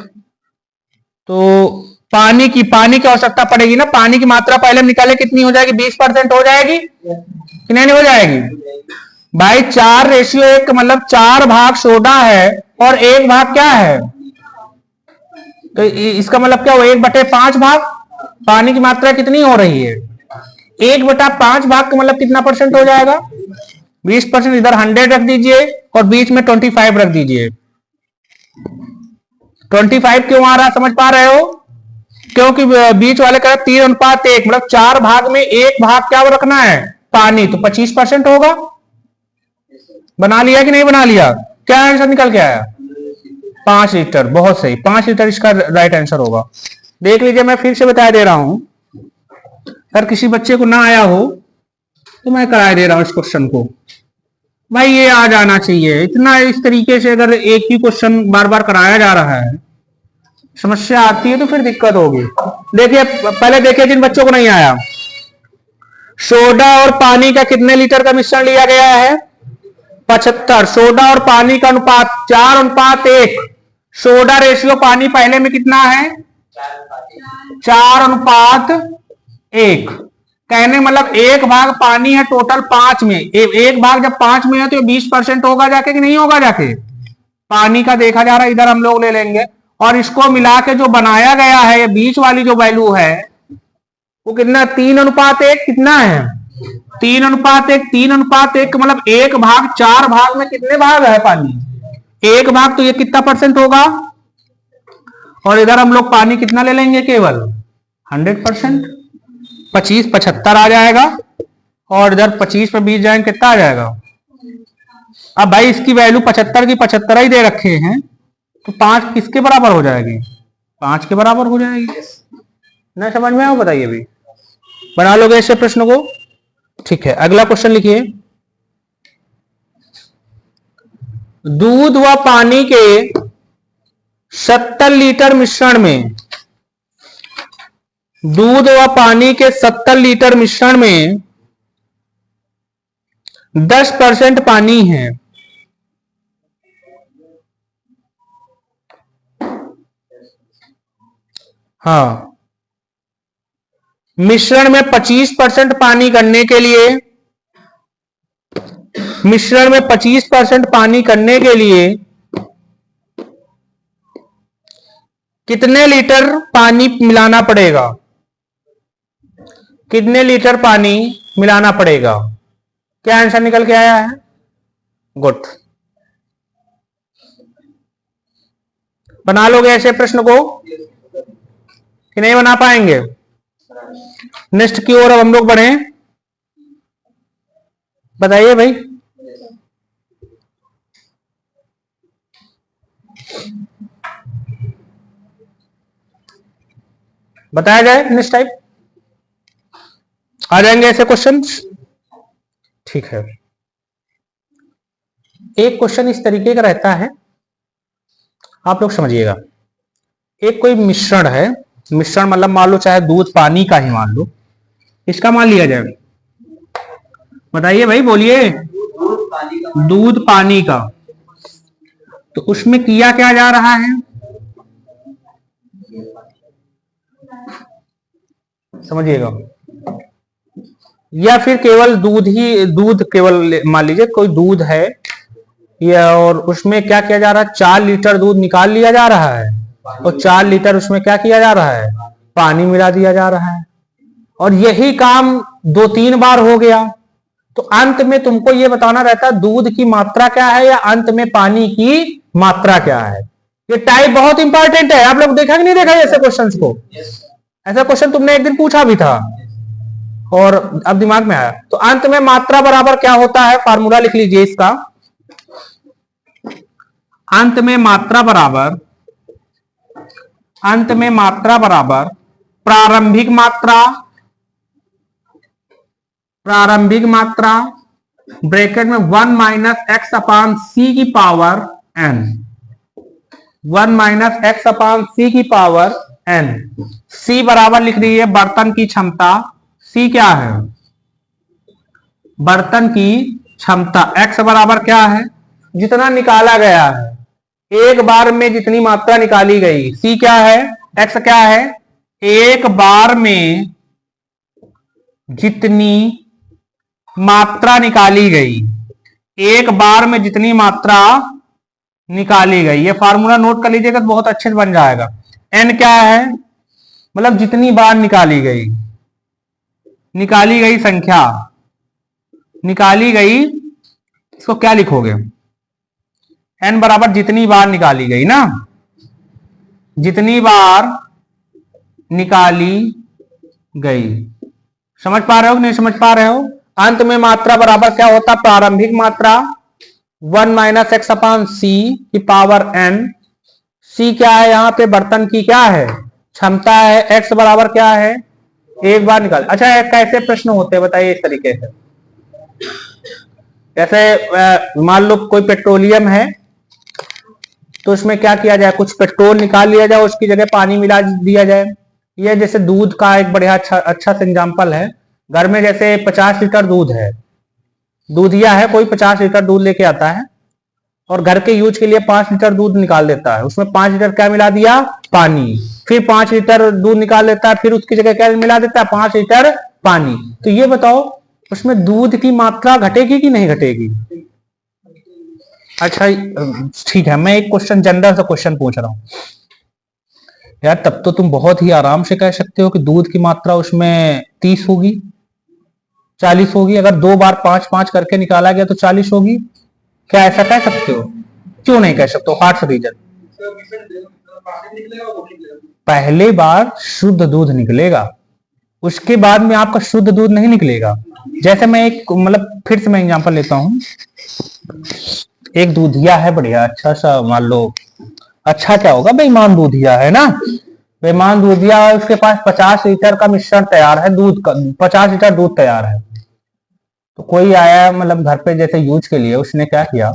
तो पानी की आवश्यकता पड़ेगी ना। पानी की मात्रा पहले निकाले, कितनी हो जाएगी? 20% हो जाएगी कि नहीं हो जाएगी भाई? 4:1 का मतलब 4 भाग सोडा है और 1 भाग क्या है? तो इसका मतलब क्या हो? 1/5 भाग पानी की मात्रा कितनी हो रही है? 1/5 भाग का मतलब कितना परसेंट हो जाएगा? 20%। इधर 100 रख दीजिए और बीच में 25 रख दीजिए। 25 क्यों आ रहा, समझ पा रहे हो? क्योंकि बीच वाले का 3:1, मतलब 4 भाग में 1 भाग क्या रखना है? पानी। तो 25% होगा। बना लिया कि नहीं बना लिया? क्या आंसर निकल के आया? 5 लीटर। बहुत सही, 5 लीटर इसका राइट आंसर होगा। देख लीजिए, मैं फिर से बता दे रहा हूं। अगर किसी बच्चे को ना आया हो तो मैं करा दे रहा हूं इस क्वेश्चन को। भाई ये आ जाना चाहिए। इतना इस तरीके से अगर एक ही क्वेश्चन बार बार कराया जा रहा है, समस्या आती है तो फिर दिक्कत होगी। देखिए पहले देखिए जिन बच्चों को नहीं आया, सोडा और पानी का कितने लीटर का मिश्रण लिया गया है? 75। सोडा और पानी का अनुपात 4:1। सोडा रेशियो पानी पहले में कितना है? 4:1। कहने मतलब 1 भाग पानी है टोटल 5 में, 1 भाग जब 5 में है तो 20% होगा जाके कि नहीं होगा जाके? पानी का देखा जा रहा है, इधर हम लोग ले लेंगे और इसको मिला के जो बनाया गया है, ये बीच वाली जो वैल्यू है वो कितना? 3:1। कितना है? 3:1। 3:1 मतलब 1 भाग 4 भाग में कितने भाग है पानी? 1 भाग, तो ये कितना परसेंट होगा? और इधर हम लोग पानी कितना ले लेंगे? केवल 100%। 25 75 आ जाएगा और इधर 25 पे 20 जाएंगे, कितना आ जाएगा? अब भाई इसकी वैल्यू 75 की 75 ही दे रखे हैं, तो 5 किसके बराबर हो जाएगी? 5 के बराबर हो जाएगी। ना समझ में आओ? बताइए भाई, बना लोगे ऐसे प्रश्न को? ठीक है, अगला क्वेश्चन लिखिए। दूध व पानी के 70 लीटर मिश्रण में, दूध व पानी के 70 लीटर मिश्रण में 10% पानी है। हाँ, मिश्रण में 25% पानी करने के लिए, मिश्रण में 25% पानी करने के लिए कितने लीटर पानी मिलाना पड़ेगा? कितने लीटर पानी मिलाना पड़ेगा? क्या आंसर निकल के आया है? गुड। बना लोगे ऐसे प्रश्न को कि नहीं बना पाएंगे? नेक्स्ट की ओर अब हम लोग बढ़े। बताइए भाई। बताया जाए नेक्स्ट टाइप। आ जाएंगे ऐसे क्वेश्चंस? ठीक है। एक क्वेश्चन इस तरीके का रहता है, आप लोग समझिएगा। एक कोई मिश्रण है, मिश्रण मतलब मान लो चाहे दूध पानी का ही मान लो, इसका मान लिया जाए। बताइए भाई, बोलिए। दूध पानी का, तो उसमें किया क्या जा रहा है? समझिएगा। या फिर केवल दूध ही, दूध केवल मान लीजिए कोई दूध है या, और उसमें क्या किया जा रहा है? 4 लीटर दूध निकाल लिया जा रहा है और 4 लीटर उसमें क्या किया जा रहा है? पानी मिला दिया जा रहा है। और यही काम 2-3 बार हो गया, तो अंत में तुमको यह बताना रहता है दूध की मात्रा क्या है या अंत में पानी की मात्रा क्या है। ये टाइप बहुत इंपॉर्टेंट है। आप लोग देखा कि नहीं देखा ऐसे क्वेश्चंस को? ऐसा क्वेश्चन तुमने एक दिन पूछा भी था और अब दिमाग में आया। तो अंत में मात्रा बराबर क्या होता है? फार्मूला लिख लीजिए इसका। अंत में मात्रा बराबर, अंत में मात्रा बराबर प्रारंभिक मात्रा, प्रारंभिक मात्रा ब्रैकेट में 1 - x/c की पावर n, 1 - x/c की पावर n। c बराबर लिख रही है बर्तन की क्षमता। c क्या है? बर्तन की क्षमता। x बराबर क्या है? जितना निकाला गया है, एक बार में जितनी मात्रा निकाली गई। c क्या है? x क्या है? एक बार में जितनी मात्रा निकाली गई, एक बार में जितनी मात्रा निकाली गई। ये फार्मूला नोट कर लीजिएगा तो बहुत अच्छे से बन जाएगा। n क्या है? मतलब जितनी बार निकाली गई, निकाली गई संख्या, निकाली गई, इसको क्या लिखोगे? n बराबर जितनी बार निकाली गई ना, जितनी बार निकाली गई। समझ पा रहे हो कि नहीं समझ पा रहे हो? अंत में मात्रा बराबर क्या होता? प्रारंभिक मात्रा 1 - x/c की पावर n। c क्या है? यहां पे बर्तन की क्या है? क्षमता है। x बराबर क्या है? एक बार निकाल। अच्छा, कैसे प्रश्न होते हैं बताइए इस तरीके से। जैसे मान लो कोई पेट्रोलियम है, तो उसमें क्या किया जाए? कुछ पेट्रोल निकाल लिया जाए, उसकी जगह पानी मिला दिया जाए, ये जैसे दूध का एक बढ़िया अच्छा सा एग्जाम्पल है। घर में जैसे 50 लीटर दूध है, दूधिया है कोई 50 लीटर दूध लेके आता है और घर के यूज के लिए 5 लीटर दूध निकाल देता है। उसमें 5 लीटर क्या मिला दिया? पानी। फिर 5 लीटर दूध निकाल देता है, फिर उसकी जगह क्या मिला देता है? 5 लीटर पानी। तो ये बताओ उसमें दूध की मात्रा घटेगी कि नहीं घटेगी? अच्छा ठीक है, मैं एक क्वेश्चन जनरल सा क्वेश्चन पूछ रहा हूं यार, तब तो तुम बहुत ही आराम से कह सकते हो कि दूध की मात्रा उसमें 30 होगी, 40 होगी। अगर 2 बार 5-5 करके निकाला गया तो 40 होगी। क्या ऐसा कह सकते हो? क्यों नहीं कह सकते हो? What's reason? पहले बार शुद्ध दूध निकलेगा, उसके बाद में आपका शुद्ध दूध नहीं निकलेगा। जैसे मैं एक मतलब फिर से मैं एग्जांपल लेता हूं। एक दूधिया है बढ़िया अच्छा सा, मान लो अच्छा क्या होगा, बेईमान दूधिया है ना, बेईमान दूधिया है, उसके पास 50 लीटर का मिश्रण तैयार है, दूध का 50 लीटर दूध तैयार है। तो कोई आया मतलब घर पे जैसे यूज के लिए, उसने क्या किया,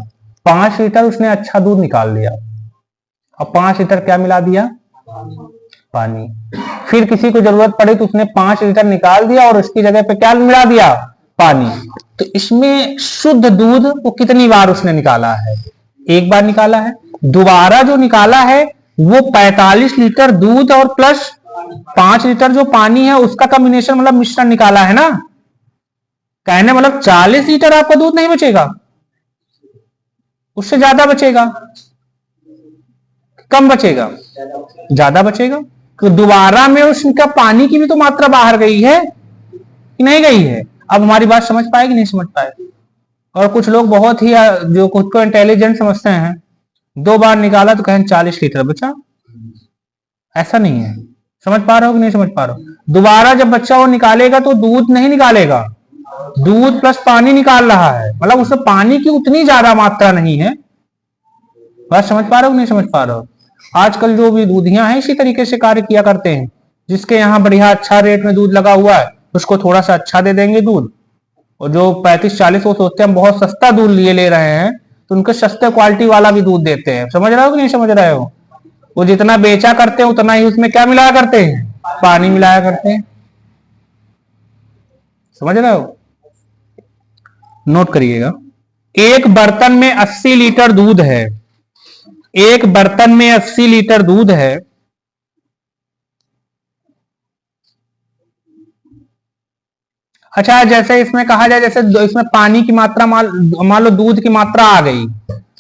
5 लीटर उसने अच्छा दूध निकाल लिया और 5 लीटर क्या मिला दिया? पानी। फिर किसी को जरूरत पड़ी तो उसने 5 लीटर निकाल दिया और उसकी जगह पे क्या मिला दिया? पानी। तो इसमें शुद्ध दूध वो कितनी बार उसने निकाला है? एक बार निकाला है। दोबारा जो निकाला है वो 45 लीटर दूध और प्लस 5 लीटर जो पानी है उसका कॉम्बिनेशन मतलब मिश्रण निकाला है ना। कहने मतलब 40 लीटर आपका दूध नहीं बचेगा, उससे ज्यादा बचेगा, कम बचेगा, ज्यादा बचेगा। तो दोबारा में उसका पानी की भी तो मात्रा बाहर गई है कि नहीं गई है? अब हमारी बात समझ पाएगी नहीं समझ पाए? और कुछ लोग बहुत ही जो खुद को इंटेलिजेंट समझते हैं, 2 बार निकाला तो कहें 40 लीटर बचा। ऐसा नहीं है। समझ पा रहे हो कि नहीं समझ पा रहे हो? दोबारा जब बच्चा वो निकालेगा तो दूध नहीं निकालेगा, दूध प्लस पानी निकाल रहा है, मतलब उसमें पानी की उतनी ज्यादा मात्रा नहीं है। बात समझ पा रहे हो कि नहीं समझ पा रहे हो? आजकल जो भी दूधियां हैं इसी तरीके से कार्य किया करते हैं। जिसके यहाँ बढ़िया अच्छा रेट में दूध लगा हुआ है उसको थोड़ा सा अच्छा दे देंगे दूध, और जो 35-40 वो सोचते हैं हम बहुत सस्ता दूध ले रहे हैं, तो उनको सस्ते क्वालिटी वाला भी दूध देते हैं। समझ रहे हो कि नहीं समझ रहे हो? वो जितना बेचा करते हैं उतना ही उसमें क्या मिलाया करते हैं? पानी मिलाया करते हैं। समझ रहे हो? नोट करिएगा, एक बर्तन में 80 लीटर दूध है, एक बर्तन में 80 लीटर दूध है। अच्छा जैसे इसमें कहा जाए, जैसे इसमें पानी की मात्रा मान लो दूध की मात्रा आ गई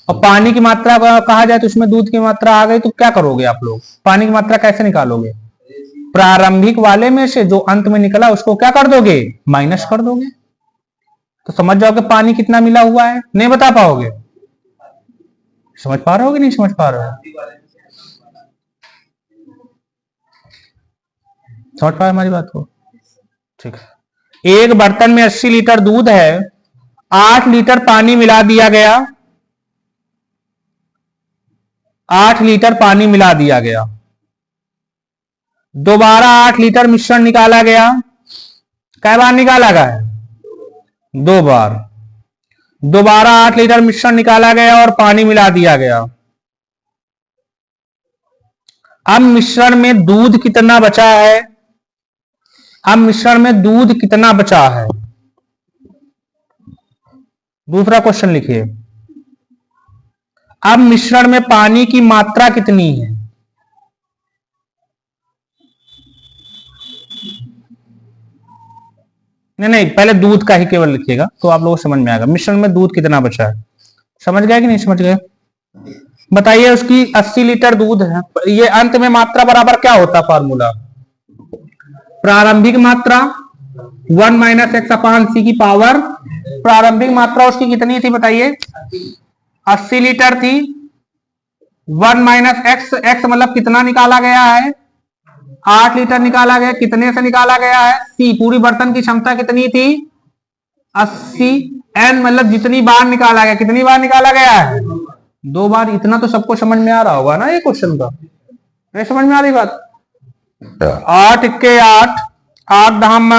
और पानी की मात्रा कहा जाए तो इसमें दूध की मात्रा आ गई, तो क्या करोगे आप लोग? पानी की मात्रा कैसे निकालोगे? प्रारंभिक वाले में से जो अंत में निकला उसको क्या कर दोगे? माइनस कर दोगे। तो समझ जाओगे पानी कितना मिला हुआ है। नहीं बता पाओगे? समझ पा रहे हो कि नहीं समझ पा रहे हो? समझ पा रहे हमारी बात को? ठीक है। एक बर्तन में 80 लीटर दूध है, 8 लीटर पानी मिला दिया गया, 8 लीटर पानी मिला दिया गया। दोबारा 8 लीटर मिश्रण निकाला गया। कै बार निकाला गया? 2 बार। दोबारा 8 लीटर मिश्रण निकाला गया और पानी मिला दिया गया। अब मिश्रण में दूध कितना बचा है? अब मिश्रण में दूध कितना बचा है? दूसरा क्वेश्चन लिखिए, अब मिश्रण में पानी की मात्रा कितनी है? नहीं पहले दूध का ही केवल लिखिएगा तो आप लोगों को समझ में आएगा। मिश्रण में दूध कितना बचा है? समझ गए कि नहीं समझ गए? बताइए। उसकी 80 लीटर दूध है, ये अंत में मात्रा बराबर क्या होता? फॉर्मूला प्रारंभिक मात्रा 1 - x/c की पावर। प्रारंभिक मात्रा उसकी कितनी थी बताइए? 80 लीटर थी। 1 - x, x मतलब कितना निकाला गया है? 8 लीटर निकाला गया। कितने से निकाला गया है? c। पूरी बर्तन की क्षमता कितनी थी? 80। n मतलब जितनी बार निकाला गया। कितनी बार निकाला गया है? 2 बार। इतना तो सबको समझ में आ रहा होगा ना ये क्वेश्चन का? नहीं समझ में आ रही बात? 8 × 8, 8 धाम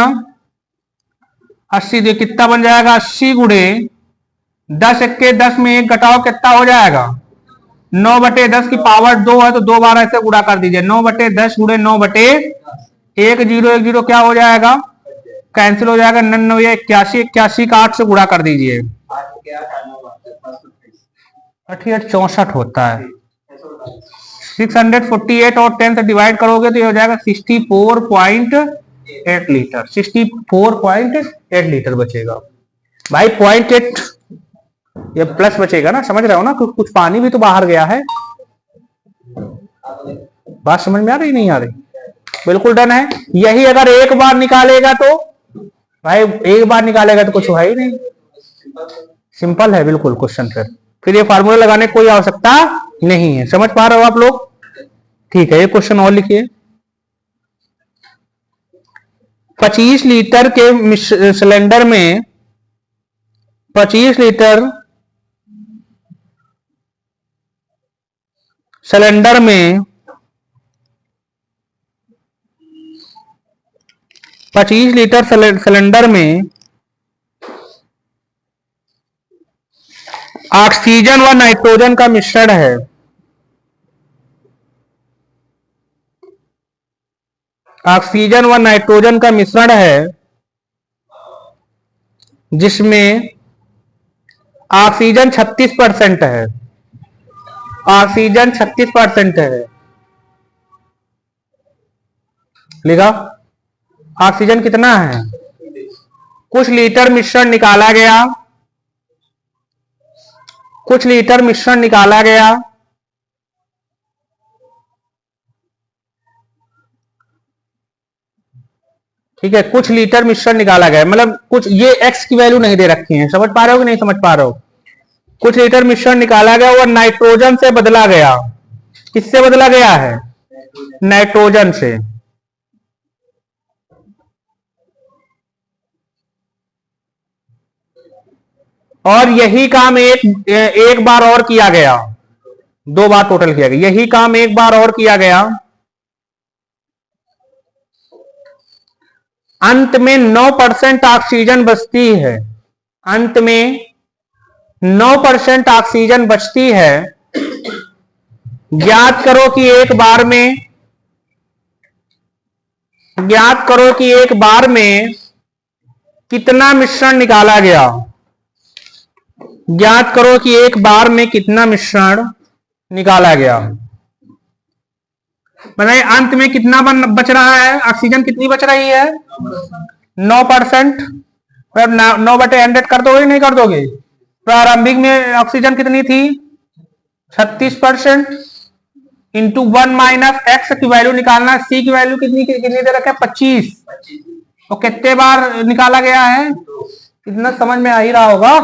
80, कितना बन जाएगा? 80 × 10 × 10 में 1 घटाओ, कितना हो जाएगा? 9/10 की पावर 2 है तो 2 बार ऐसे गुणा कर दीजिए। 9/10 × 9/10 1 0 क्या हो जाएगा, कैंसिल हो जाएगा। 99 81 81 का 8 से गुणा कर दीजिए, 68 64 होता है। 648 और 10 से डिवाइड करोगे तो ये हो जाएगा 64.8 लीटर। 64.8 लीटर बचेगा भाई। 0.8 ये प्लस बचेगा ना, समझ रहे हो ना, कुछ पानी भी तो बाहर गया है। बात समझ में आ रही नहीं आ रही? बिल्कुल डन है। यही अगर एक बार निकालेगा तो भाई, एक बार निकालेगा तो कुछ हुआ ही नहीं। सिंपल है बिल्कुल क्वेश्चन। फिर ये फार्मूला लगाने की कोई आवश्यकता नहीं है। समझ पा रहे हो आप लोग? ठीक है, ये क्वेश्चन और लिखिए। 25 लीटर के सिलेंडर में 25 लीटर सिलेंडर में 25 लीटर सिलेंडर में ऑक्सीजन व नाइट्रोजन का मिश्रण है। ऑक्सीजन व नाइट्रोजन का मिश्रण है जिसमें ऑक्सीजन 36% है। ऑक्सीजन 36% है। लिखा ऑक्सीजन कितना है? कुछ लीटर मिश्रण निकाला गया, कुछ लीटर मिश्रण निकाला गया। ठीक है, कुछ लीटर मिश्रण निकाला गया, मतलब कुछ, ये एक्स की वैल्यू नहीं दे रखी है। समझ पा रहे हो कि नहीं समझ पा रहे हो? कुछ लीटर मिश्रण निकाला गया और नाइट्रोजन से बदला गया। किससे बदला गया है? नाइट्रोजन से। और यही काम एक बार और किया गया, 2 बार टोटल किया गया। यही काम एक बार और किया गया। अंत में 9% ऑक्सीजन बचती है। अंत में 9% ऑक्सीजन बचती है। ज्ञात करो कि एक बार में, ज्ञात करो कि एक बार में कितना मिश्रण निकाला गया। ज्ञात करो कि एक बार में कितना मिश्रण निकाला गया। बताइए अंत में कितना बच रहा है? ऑक्सीजन कितनी बच रही है? 9%। 9/100 कर दोगे नहीं कर दोगे? प्रारंभिक में ऑक्सीजन कितनी थी? 36%। इंटू 1 माइनस एक्स की वैल्यू निकालना। सी की वैल्यू कितनी दे रखा है? 25। तो कितने बार निकाला गया है? कितना समझ में आ ही रहा होगा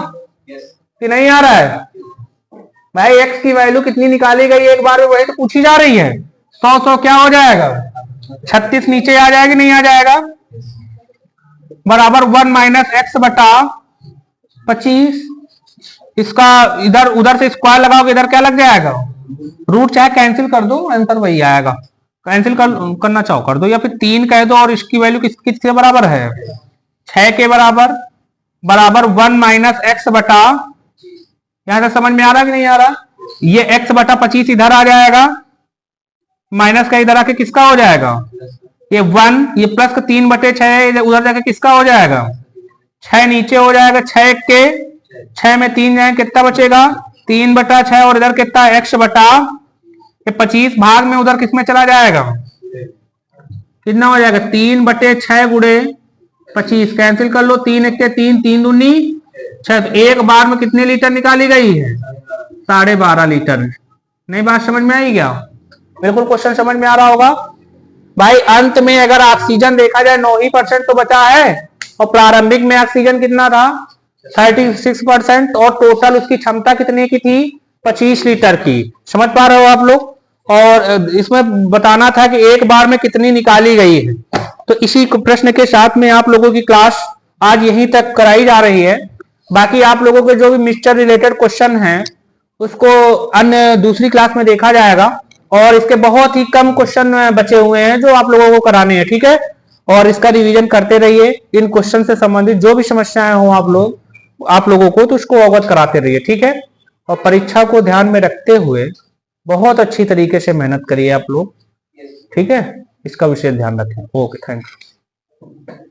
कि नहीं आ रहा है? भाई एक्स की वैल्यू कितनी निकाली गई एक बार में, वही तो पूछी जा रही है। 100 क्या हो जाएगा? 36 नीचे आ जाएगा नहीं आ जाएगा? बराबर 1 माइनस एक्स बटा 25। इसका इधर उधर से स्क्वायर लगाओगे, इधर क्या लग जाएगा? रूट। चाहे कैंसिल कर दो, आंसर वही आएगा। कैंसिल करना चाहो कर दो, या फिर 3 कह दो। और इसकी वैल्यू किसके बराबर है? 6 के बराबर। बराबर 1 माइनस एक्स बटा, यहां तक समझ में आ रहा कि नहीं आ रहा? ये x बटा 25 इधर आ जाएगा, माइनस का इधर आके किसका हो जाएगा? ये 1, ये प्लस का 3/6 उधर जाके किसका हो जाएगा? 6 नीचे हो जाएगा। 6 के 6 में 3 जाएंगे, कितना बचेगा? 3/6। और इधर कितना? x बटा 25 भाग में उधर किसमें चला जाएगा? कितना हो जाएगा? 3/6 गुणे 25। कैंसिल कर लो। 3 1 के 3, 3 दूनी 6। एक बार में कितने लीटर निकाली गई है? 12.5 लीटर। नहीं बात समझ में आई क्या? बिल्कुल क्वेश्चन समझ में आ रहा होगा भाई। अंत में अगर ऑक्सीजन देखा जाए 9 ही % तो बचा है, और प्रारंभिक में ऑक्सीजन कितना था? 36%। और टोटल उसकी क्षमता कितने की थी? 25 लीटर की। समझ पा रहे हो आप लोग? और इसमें बताना था कि एक बार में कितनी निकाली गई है। तो इसी प्रश्न के साथ में आप लोगों की क्लास आज यहीं तक कराई जा रही है। बाकी आप लोगों के जो भी मिक्सचर रिलेटेड क्वेश्चन हैं उसको अन्य दूसरी क्लास में देखा जाएगा। और इसके बहुत ही कम क्वेश्चन बचे हुए हैं जो आप लोगों को कराने हैं, ठीक है? और इसका रिवीजन करते रहिए। इन क्वेश्चन से संबंधित जो भी समस्याएं हो आप लोगों को, तो उसको अवगत कराते रहिए, ठीक है? और परीक्षा को ध्यान में रखते हुए बहुत अच्छी तरीके से मेहनत करिए आप लोग, ठीक है? इसका विशेष ध्यान रखें। Okay, thank you.